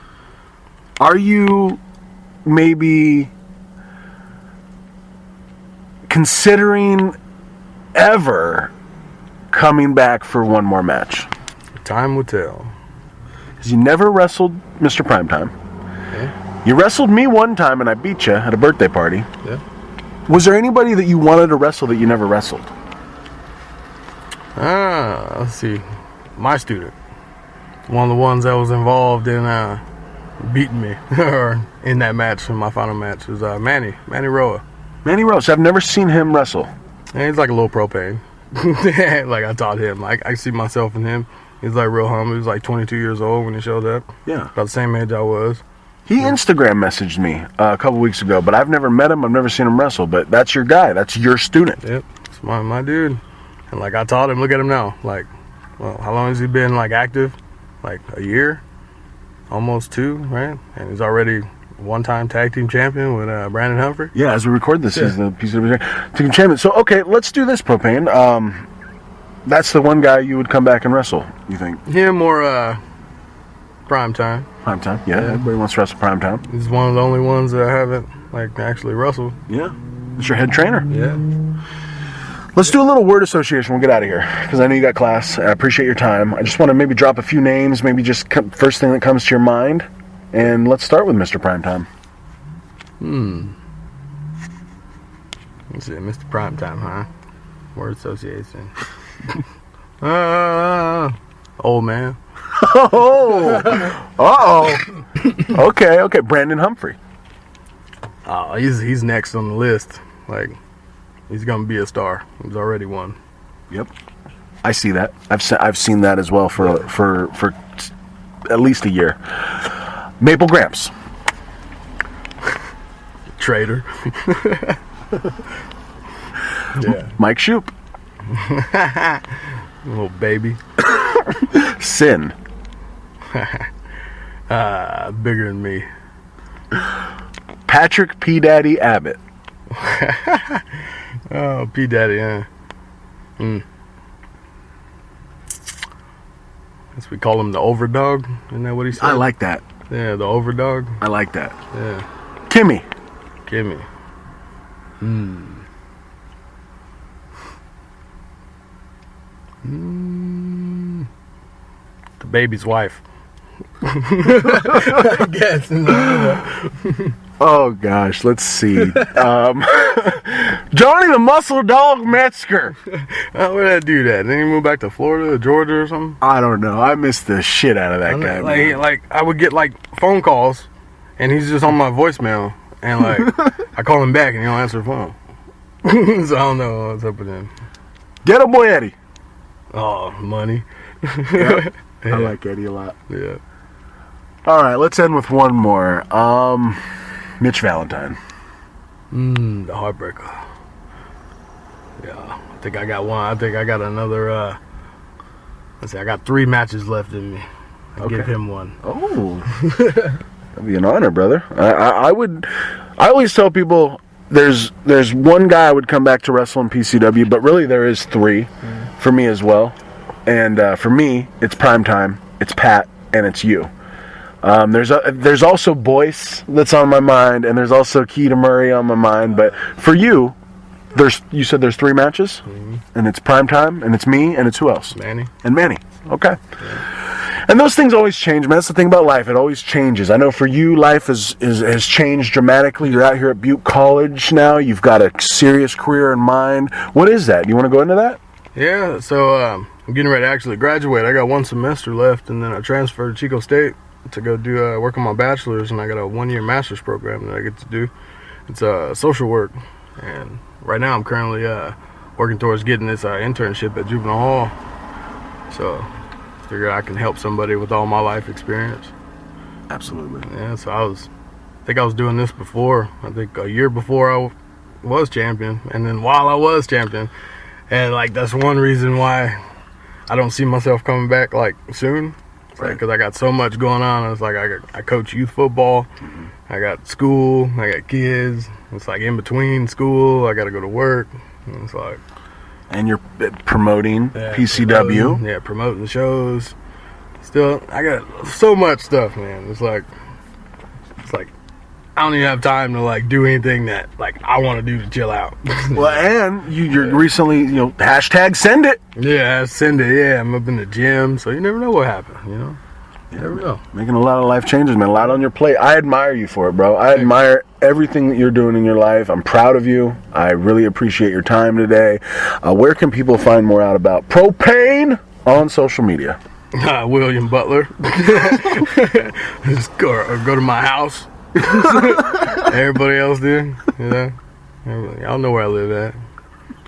Are you maybe considering ever coming back for one more match? Time will tell. Because you never wrestled Mr. Primetime. Yeah. You wrestled me one time and I beat you at a birthday party. Yeah. Was there anybody that you wanted to wrestle that you never wrestled? Let's see. My student. One of the ones that was involved in beating me or in that match, in my final match, was Manny Roa. Manny Rose. I've never seen him wrestle. And he's like a little propane. Like I taught him. Like I see myself in him. He's like real humble. He was like 22 years old when he showed up. Yeah. About the same age I was. He Instagram messaged me a couple weeks ago, but I've never met him. I've never seen him wrestle. But that's your guy. That's your student. Yep. It's my dude. And like I taught him. Look at him now. Like, well, how long has he been like active? Like a year? Almost 2, right? And he's already one-time tag team champion with Brandon Humphrey. Yeah, as we record this, he's the PCW tag team champion. So, okay, let's do this, Propane. That's the one guy you would come back and wrestle, you think? Him or Primetime. Primetime, yeah. Everybody wants to wrestle Primetime. He's one of the only ones that I haven't like actually wrestled. Yeah. It's your head trainer. Yeah. Let's do a little word association. We'll get out of here because I know you got class. I appreciate your time. I just want to maybe drop a few names, maybe just first thing that comes to your mind. And let's start with Mr. Primetime. Let's see, Mr. Primetime, huh? Word association. Old man. Oh. Okay. Brandon Humphrey. Oh, he's next on the list. Like, he's gonna be a star. He's already one. Yep. I see that. I've seen that as well for at least a year. Maple Gramps. Traitor. Yeah. Mike Shoop. Little baby. Sin. Bigger than me. Patrick P. Daddy Abbott. Oh, P. Daddy, huh? Guess we call him the overdog. Isn't that what he said? I like that. Yeah, the overdog. I like that. Yeah. Kimmy. Gimme. The baby's wife. I guess. Oh gosh, let's see. Johnny the Muscle Dog Metzger. Where did that dude at? Didn't he move back to Florida or Georgia or something? I don't know. I missed the shit out of that guy. Man. Like I would get like phone calls, and he's just on my voicemail, and like I call him back, and he don't answer the phone. So I don't know what's up with him. Ghetto Boy Eddie. Oh, money. Yep. I like Eddie a lot. Yeah. All right, let's end with one more. Mitch Valentine. The heartbreaker. Yeah, I think I got one. I think I got another. Let's see, I got 3 matches left in me. I'll give him one. Oh, that'd be an honor, brother. I always tell people there's one guy I would come back to wrestle in PCW, but really there is 3 for me as well. And for me, it's Prime Time, it's Pat, and it's you. There's also Boyce that's on my mind, and there's also Keita Murray on my mind. But for you, you said there's 3 matches, and it's Prime Time, and it's me, and it's who else? Manny. And Manny. Okay. Yeah. And those things always change, man. That's the thing about life. It always changes. I know for you, life has changed dramatically. You're out here at Butte College now. You've got a serious career in mind. What is that? You want to go into that? Yeah, so I'm getting ready to actually graduate. I got 1 semester left, and then I transferred to Chico State to go do work on my bachelor's, and I got a 1-year master's program that I get to do. It's social work, and right now I'm currently working towards getting this internship at Juvenile Hall. So I figure I can help somebody with all my life experience. Absolutely. Yeah, so I think I was doing this before. I think a year before I was champion, and then while I was champion. And like that's one reason why I don't see myself coming back like soon. It's like because I got so much going on. It's like I coach youth football. I got school. I got kids. It's like in between school, I got to go to work. And it's like. And you're promoting PCW. Promoting the shows. Still, I got so much stuff, man. It's like I don't even have time to like do anything that like I want to do to chill out. Well, and you're recently, hashtag send it. Yeah, send it. Yeah, I'm up in the gym, so you never know what happened. You never know. Making a lot of life changes, man. A lot on your plate. I admire you for it, bro. I admire everything that you're doing in your life. I'm proud of you. I really appreciate your time today. Where can people find more out about Propane on social media? William Butler. Just go to my house. Everybody else did, y'all know where I live at.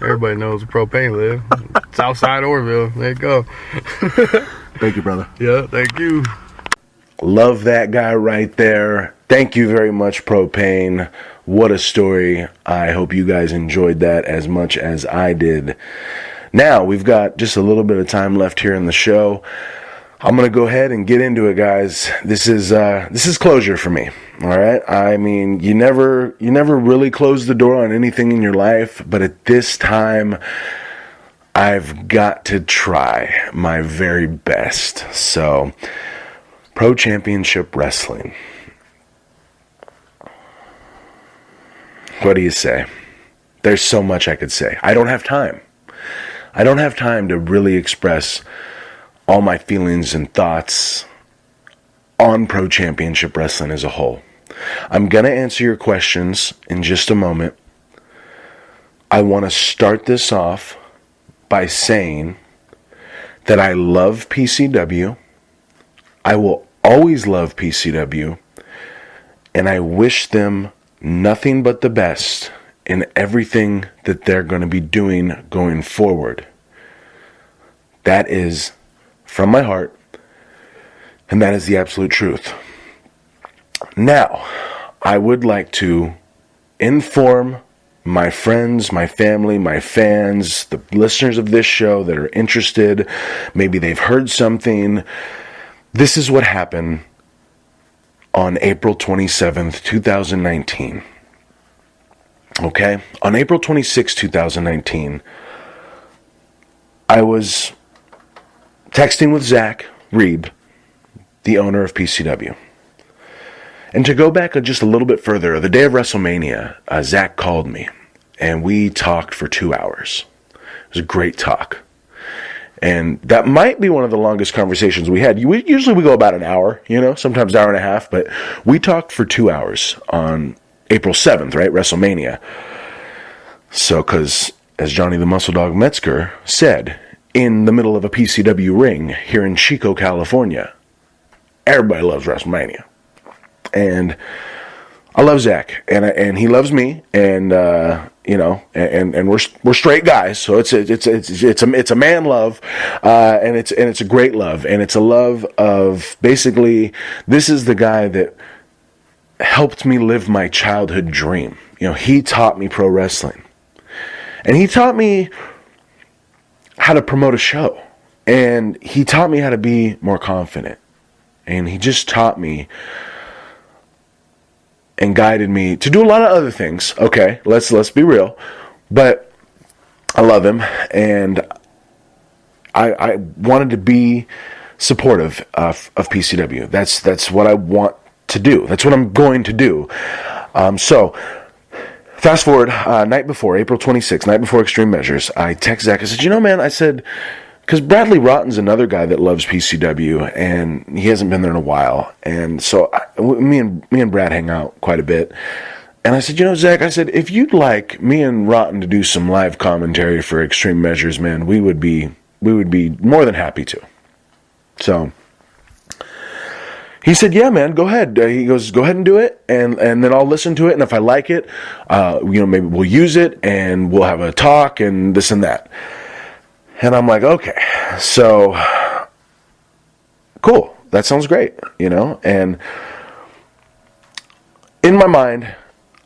Everybody knows where Propane live. Southside Orville. There you go. Thank you, brother. Yeah, thank you. Love that guy right there. Thank you very much, Propane. What a story. I hope you guys enjoyed that as much as I did. Now, we've got just a little bit of time left here in the show. I'm going to go ahead and get into it, guys. This is closure for me. All right? I mean, you never really close the door on anything in your life, but at this time I've got to try my very best. So, Pro Championship Wrestling. What do you say? There's so much I could say. I don't have time. I don't have time to really express all my feelings and thoughts on Pro Championship Wrestling as a whole. I'm going to answer your questions in just a moment. I want to start this off by saying that I love PCW. I will always love PCW. And I wish them nothing but the best in everything that they're going to be doing going forward. That is from my heart, and that is the absolute truth. Now, I would like to inform my friends, my family, my fans, the listeners of this show that are interested, maybe they've heard something. This is what happened on April 27th, 2019. Okay? On April 26th, 2019, I was texting with Zach Reeb, the owner of PCW. And to go back just a little bit further, the day of WrestleMania, Zach called me, and we talked for 2 hours. It was a great talk. And that might be one of the longest conversations we had. Usually we go about an hour, sometimes an hour and a half, but we talked for 2 hours on April 7th, right, WrestleMania. So, because, as Johnny the Muscle Dog Metzger said, in the middle of a PCW ring here in Chico, California, everybody loves WrestleMania. And I love Zach, and he loves me, and and we're straight guys, so it's a man love, and it's a great love, and it's a love of basically this is the guy that helped me live my childhood dream. He taught me pro wrestling, and he taught me how to promote a show, and he taught me how to be more confident, and he just taught me and guided me to do a lot of other things. Okay, let's be real. But I love him, and I wanted to be supportive of PCW. That's what I want to do. That's what I'm going to do. So fast forward, night before, April 26th, night before Extreme Measures, I text Zach. I said, man, I said, because Bradley Rotten's another guy that loves PCW, and he hasn't been there in a while. And so me and Brad hang out quite a bit. And I said, Zach, I said, if you'd like me and Rotten to do some live commentary for Extreme Measures, man, we would be more than happy to. So he said, yeah, man, go ahead. He goes, go ahead and do it, and then I'll listen to it, and if I like it, maybe we'll use it, and we'll have a talk, and this and that. And I'm like, okay, so cool. That sounds great, And in my mind,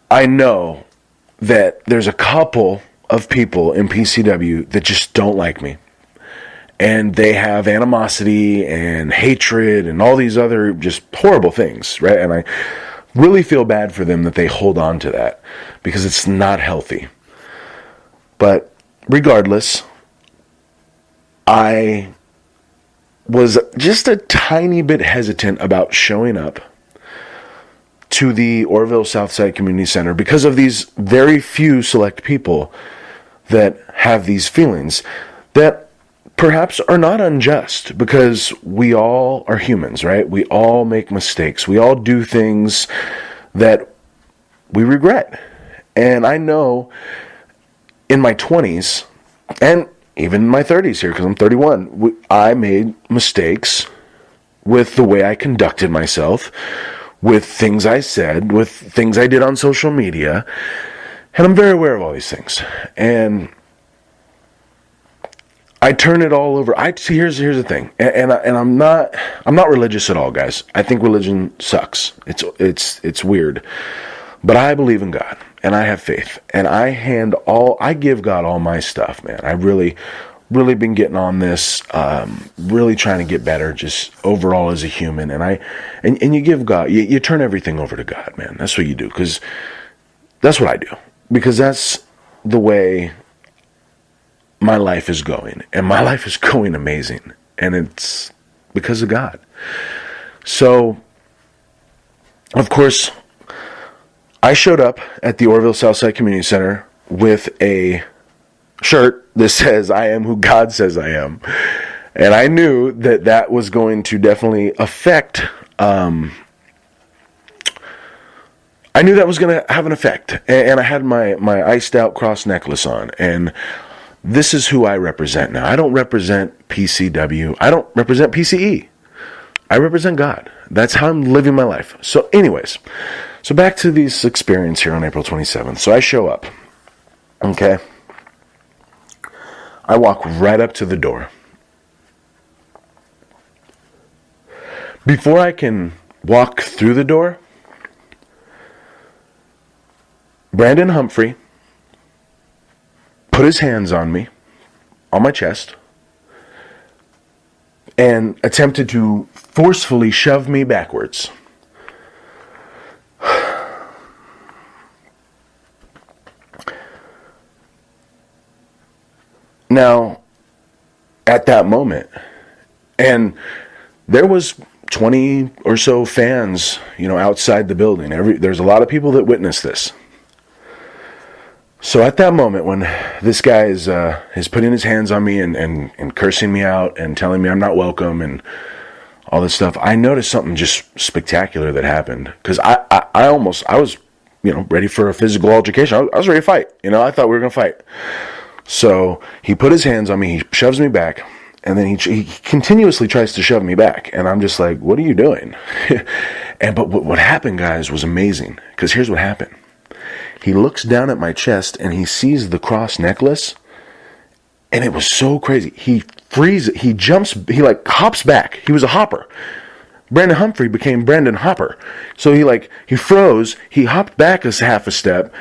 I know that there's a couple of people in PCW that just don't like me. And they have animosity and hatred and all these other just horrible things, right? And I really feel bad for them that they hold on to that because it's not healthy. But regardless, I was just a tiny bit hesitant about showing up to the Orville Southside Community Center because of these very few select people that have these feelings that perhaps are not unjust, because we all are humans, right? We all make mistakes. We all do things that we regret. And I know in my 20s, and even in my 30s here, because I'm 31, I made mistakes with the way I conducted myself, with things I said, with things I did on social media, and I'm very aware of all these things. And I turn it all over. Here's the thing, and I'm not religious at all, guys. I think religion sucks. It's weird, but I believe in God. And I have faith, and I give God all my stuff, man. I really been getting on this, really trying to get better, just overall as a human. And you give God, you turn everything over to God, man. That's what you do, because that's what I do, because that's the way my life is going, and my life is going amazing, and it's because of God. So, of course, I showed up at the Orville Southside Community Center with a shirt that says, I am who God says I am. And I knew that was going to definitely affect, I knew that was going to have an effect. And I had my iced out cross necklace on. And this is who I represent now. I don't represent PCW. I don't represent PCE. I represent God. That's how I'm living my life. So anyways, so back to this experience here on April 27th. So I show up. Okay. I walk right up to the door. Before I can walk through the door, Brandon Humphrey put his hands on me, on my chest, and attempted to forcefully shove me backwards. Now, at that moment. And there was 20 or so fans, outside the building. There's a lot of people that witnessed this. So at that moment when this guy is putting his hands on me and cursing me out and telling me I'm not welcome and all this stuff, I noticed something just spectacular that happened. Because I was ready for a physical altercation. I was ready to fight. I thought we were going to fight. So he put his hands on me, he shoves me back, and then he continuously tries to shove me back. And I'm just like, what are you doing? But what happened, guys, was amazing. Because here's what happened. He looks down at my chest and he sees the cross necklace. And it was so crazy. He freezes, he jumps, he hops back. He was a hopper. Brandon Humphrey became Brandon Hopper. So he froze, he hopped back half a step,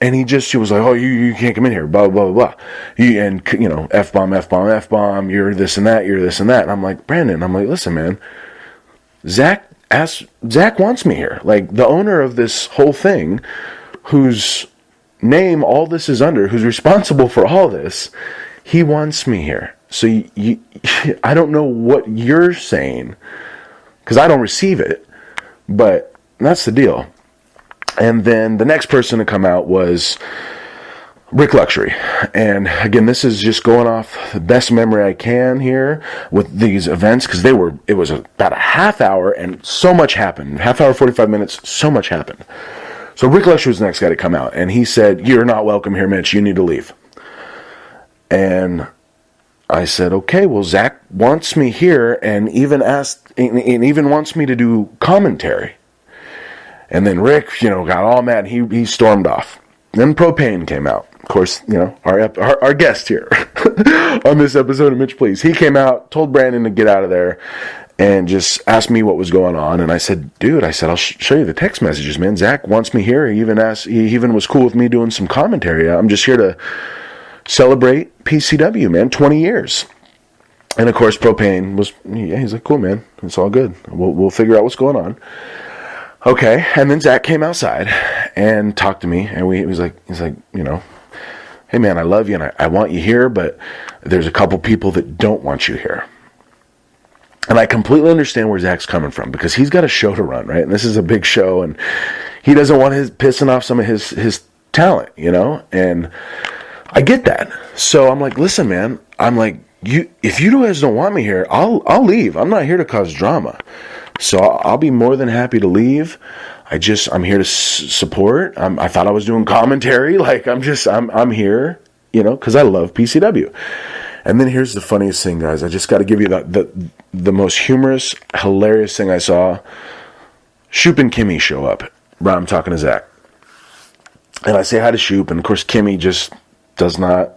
and he was like, oh, you can't come in here, blah, blah, blah, blah. F-bomb, F-bomb, F-bomb, you're this and that, you're this and that. And I'm like, Brandon, listen, man, Zach wants me here. The owner of this whole thing, whose name all this is under, who's responsible for all this, he wants me here. So I don't know what you're saying, because I don't receive it, but that's the deal. And then the next person to come out was Rick Luxury. And again, this is just going off the best memory I can here with these events, because it was about a half hour and so much happened. Half hour, 45 minutes, so much happened. So Rick Luxury was the next guy to come out, and he said, you're not welcome here, Mitch. You need to leave. And I said, okay, well, Zach wants me here and even wants me to do commentary. And then Rick, got all mad. He stormed off. Then Propane came out. Of course, our guest here on this episode of Mitch Please. He came out, told Brandon to get out of there, and just asked me what was going on. And I said, dude, I'll show you the text messages, man. Zach wants me here. He even was cool with me doing some commentary. I'm just here to celebrate PCW, man, 20 years. And of course, Propane he's like, cool, man. It's all good. We'll figure out what's going on. Okay. And then Zach came outside and talked to me, and he's like, hey man, I love you and I want you here, but there's a couple people that don't want you here. And I completely understand where Zach's coming from, because he's got a show to run, right? And this is a big show, and he doesn't want pissing off some of his talent, and I get that. So I'm like, listen, man, if you guys don't want me here, I'll leave. I'm not here to cause drama. So I'll be more than happy to leave. I'm here to support. I thought I was doing commentary. I'm here, because I love PCW. And then here's the funniest thing, guys. I just got to give you the most humorous, hilarious thing I saw. Shoop and Kimmy show up. Right, I'm talking to Zach. And I say hi to Shoop, and of course Kimmy just does not.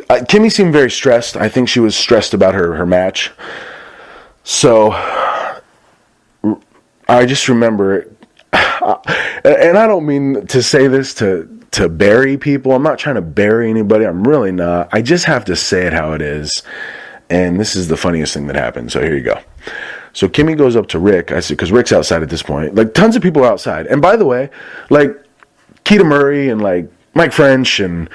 Kimmy seemed very stressed. I think she was stressed about her match. So I just remember, and I don't mean to say this to bury people. I'm not trying to bury anybody. I'm really not. I just have to say it how it is. And this is the funniest thing that happened. So here you go. So Kimmy goes up to Rick. I said, because Rick's outside at this point. Tons of people are outside. And by the way, Keita Murray and Mike French and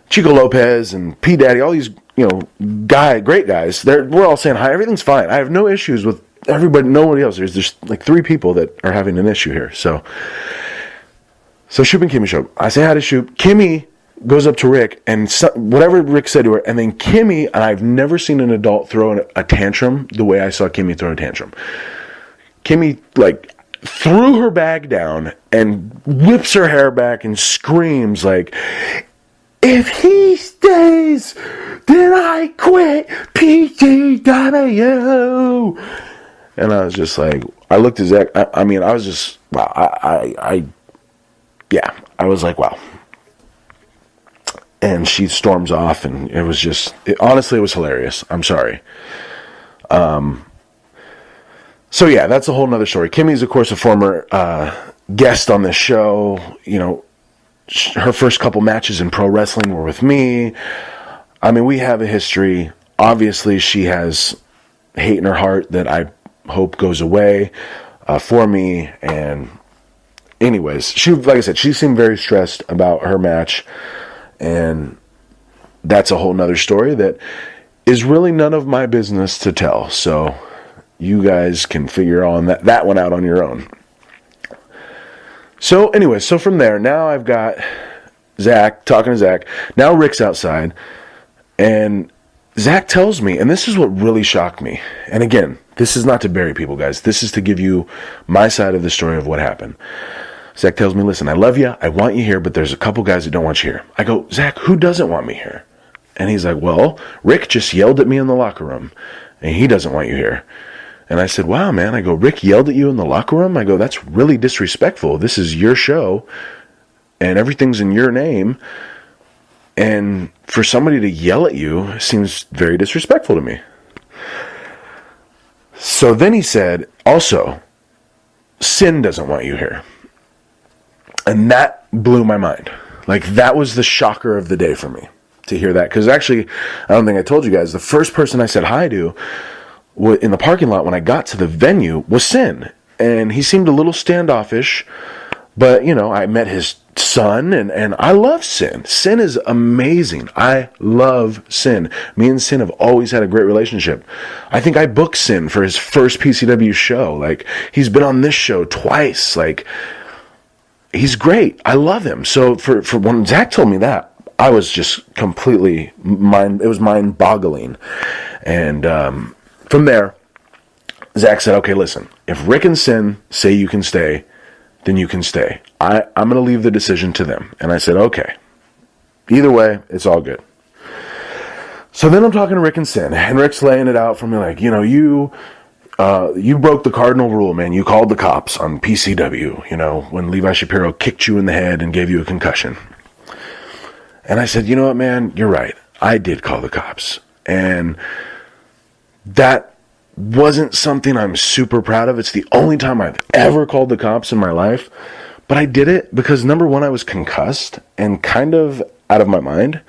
Chico Lopez and P. Daddy, all these, great guys. We're all saying hi. Everything's fine. I have no issues with everybody, nobody else. There's just 3 people that are having an issue here. So Shoop and Kimmy show up. I say hi to Shoop. Kimmy goes up to Rick, and whatever Rick said to her, and then Kimmy, and I've never seen an adult throw a tantrum the way I saw Kimmy throw a tantrum. Kimmy, threw her bag down and whips her hair back and screams if he stays, then I quit PCW. And I was just I looked at Zach. I was just, wow. I was like, wow. And she storms off, and it was just, honestly, it was hilarious. I'm sorry. So yeah, that's a whole nother story. Kimmy's, of course, a former guest on this show. Her first couple matches in pro wrestling were with me. We have a history. Obviously, she has hate in her heart that I hope goes away for me. And anyways, like I said, she seemed very stressed about her match. And that's a whole nother story that is really none of my business to tell. So you guys can figure on that one out on your own. So anyway, so from there, now I've got Zach, talking to Zach. Now Rick's outside, and Zach tells me, and this is what really shocked me. And again, this is not to bury people, guys. This is to give you my side of the story of what happened. Zach tells me, listen, I love you. I want you here, but there's a couple guys that don't want you here. I go, Zach, who doesn't want me here? And he's like, well, Rick just yelled at me in the locker room, and he doesn't want you here. And I said, wow, man. I go, Rick yelled at you in the locker room? I go, that's really disrespectful. This is your show, and everything's in your name. And for somebody to yell at you seems very disrespectful to me. So then he said, also, Sin doesn't want you here. And that blew my mind. Like, that was the shocker of the day for me to hear that. Because actually, I don't think I told you guys, the first person I said hi to in the parking lot when I got to the venue was Sin. And he seemed a little standoffish. But, you know, I met his son, and I love Sin. Sin is amazing. I love Sin. Me and Sin have always had a great relationship. I think I booked Sin for his first PCW show. Like, he's been on this show twice. Like, he's great. I love him. So for when Zach told me that, I was just completely it was mind-boggling. And from there, Zach said, okay, listen, if Rick and Sin say you can stay, then you can stay. I'm going to leave the decision to them. And I said, okay. Either way, it's all good. So then I'm talking to Rick and Sin, and Rick's laying it out for me like, you know, you broke the cardinal rule, man. You called the cops on PCW, you know, when Levi Shapiro kicked you in the head and gave you a concussion. And I said, you know what, man, you're right. I did call the cops. And that wasn't something I'm super proud of. It's the only time I've ever called the cops in my life. But I did it because, number one, I was concussed and kind of out of my mind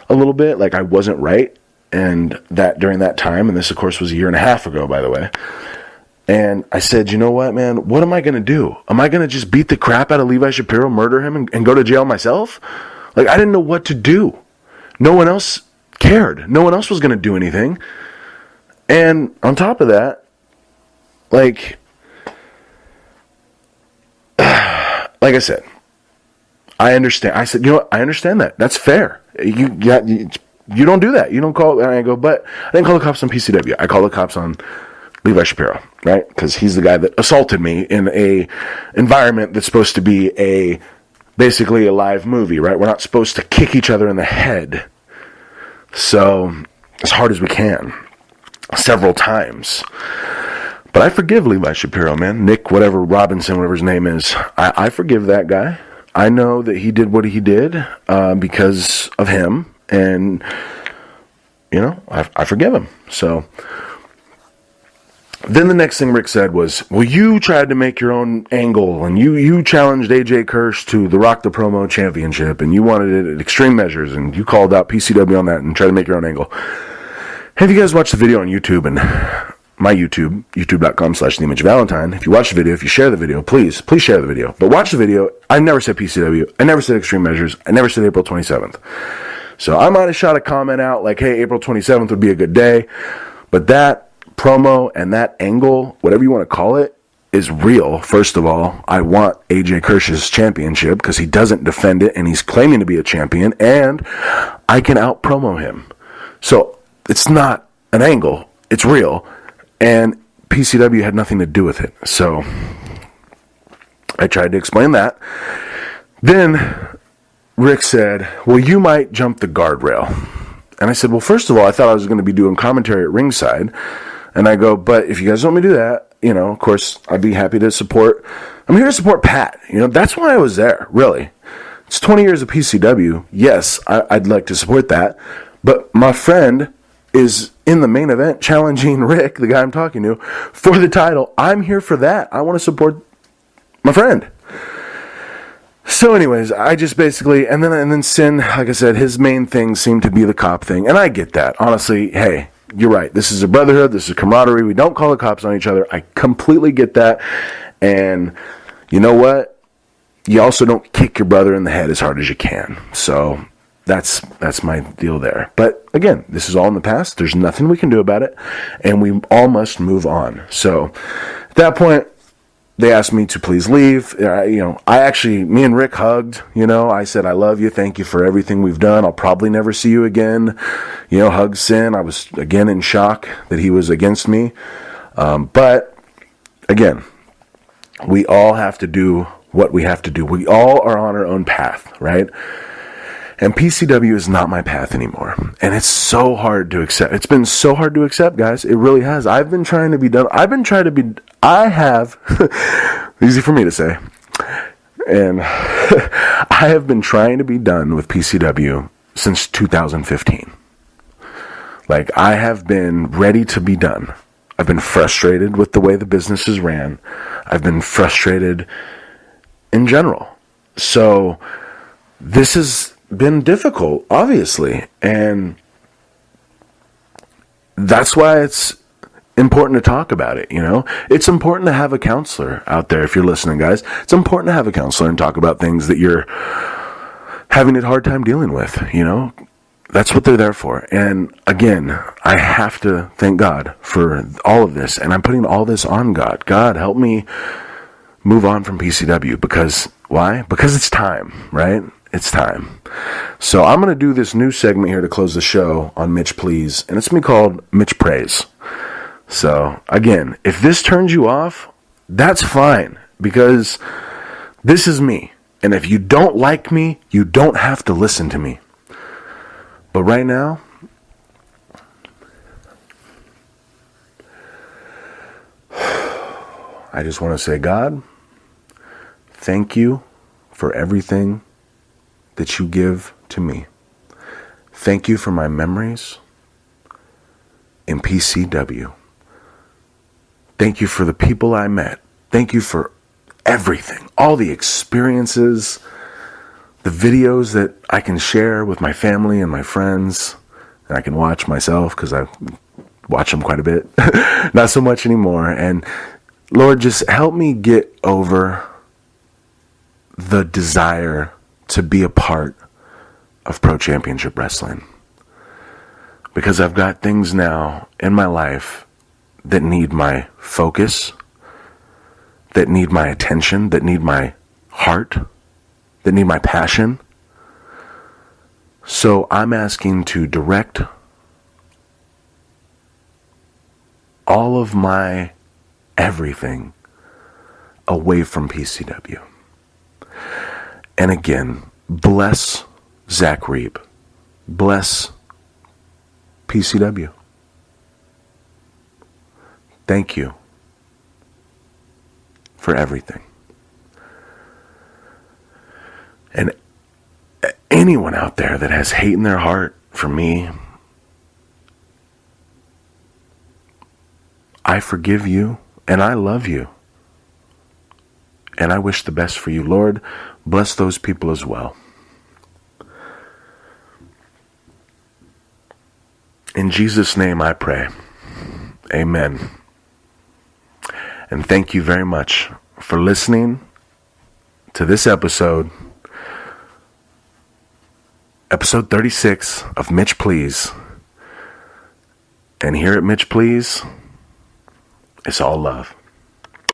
a little bit. Like, I wasn't right. And that during that time, and this, of course, was a year and a half ago, by the way. And I said, you know what, man? What am I going to do? Am I going to just beat the crap out of Levi Shapiro, murder him, and go to jail myself? Like, I didn't know what to do. No one else cared. No one else was going to do anything. And on top of that, like I said, I understand. I said, you know what? I understand that. That's fair. You don't do that. You don't call. And I go, but I didn't call the cops on PCW. I called the cops on Levi Shapiro, right? Because he's the guy that assaulted me in a environment that's supposed to be basically a live movie, right? We're not supposed to kick each other in the head. So as hard as we can. Several times. But I forgive Levi Shapiro, man. Nick, whatever, Robinson, whatever his name is. I forgive that guy. I know that he did what he did because of him. And, you know, I forgive him. So then the next thing Rick said was, well, you tried to make your own angle, and you challenged AJ Kirsch to the Rock the Promo Championship, and you wanted it at Extreme Measures, and you called out PCW on that and tried to make your own angle. Have you guys watched the video on YouTube and my YouTube, youtube.com/theimage_Valentine? If you watch the video, if you share the video, please share the video. But watch the video. I never said PCW. I never said Extreme Measures. I never said April 27th. So I might have shot a comment out like, hey, April 27th would be a good day. But that promo and that angle, whatever you want to call it, is real. First of all, I want AJ Kirsch's championship because he doesn't defend it and he's claiming to be a champion, and I can out-promo him. So it's not an angle. It's real. And PCW had nothing to do with it. So I tried to explain that. Then Rick said, well, you might jump the guardrail. And I said, well, first of all, I thought I was going to be doing commentary at ringside. And I go, but if you guys want me to do that, you know, of course, I'd be happy to support. I'm here to support Pat. You know, that's why I was there, really. It's 20 years of PCW. Yes, I'd like to support that. But my friend is in the main event challenging Rick, the guy I'm talking to, for the title. I'm here for that. I want to support my friend. So anyways, I just basically, and then Sin, like I said, his main thing seemed to be the cop thing. And I get that. Honestly, hey, you're right. This is a brotherhood. This is camaraderie. We don't call the cops on each other. I completely get that. And you know what? You also don't kick your brother in the head as hard as you can. So that's my deal there. But again, this is all in the past. There's nothing we can do about it, and we all must move on. So at that point, they asked me to please leave. Me and Rick hugged. I said, I love you. Thank you for everything we've done. I'll probably never see you again. Hug sin. I was again in shock that he was against me. But again, we all have to do what we have to do. We all are on our own path, right? And PCW is not my path anymore. And it's so hard to accept. It's been so hard to accept, guys. It really has. I've been trying to be done. I have, easy for me to say. And I have been trying to be done with PCW since 2015. Like, I have been ready to be done. I've been frustrated with the way the business is ran. I've been frustrated in general. So this has been difficult, obviously, and that's why it's important to talk about it. It's important to have a counselor out there. If you're listening, guys, it's important to have a counselor and talk about things that you're having a hard time dealing with. That's what they're there for. And again, I have to thank God for all of this, and I'm putting all this on God. God, help me move on from PCW. Because why? Because it's time, right? It's time. So I'm going to do this new segment here to close the show on Mitch Please, and it's going to be called Mitch Praise. So again, if this turns you off, that's fine, because this is me. And if you don't like me, you don't have to listen to me. But right now, I just want to say, God, thank you for everything that you give to me. Thank you for my memories in PCW. Thank you for the people I met. Thank you for everything, all the experiences, the videos that I can share with my family and my friends, and I can watch myself because I watch them quite a bit. Not so much anymore. And Lord, just help me get over the desire to be a part of Pro Championship Wrestling. Because I've got things now in my life that need my focus, that need my attention, that need my heart, that need my passion. So I'm asking to direct all of my everything away from PCW. And again, bless Zach Reeb. Bless PCW. Thank you for everything. And anyone out there that has hate in their heart for me, I forgive you and I love you. And I wish the best for you. Lord, bless those people as well. In Jesus' name I pray. Amen. And thank you very much for listening to this episode 36 of Mitch Please. And here at Mitch Please, it's all love.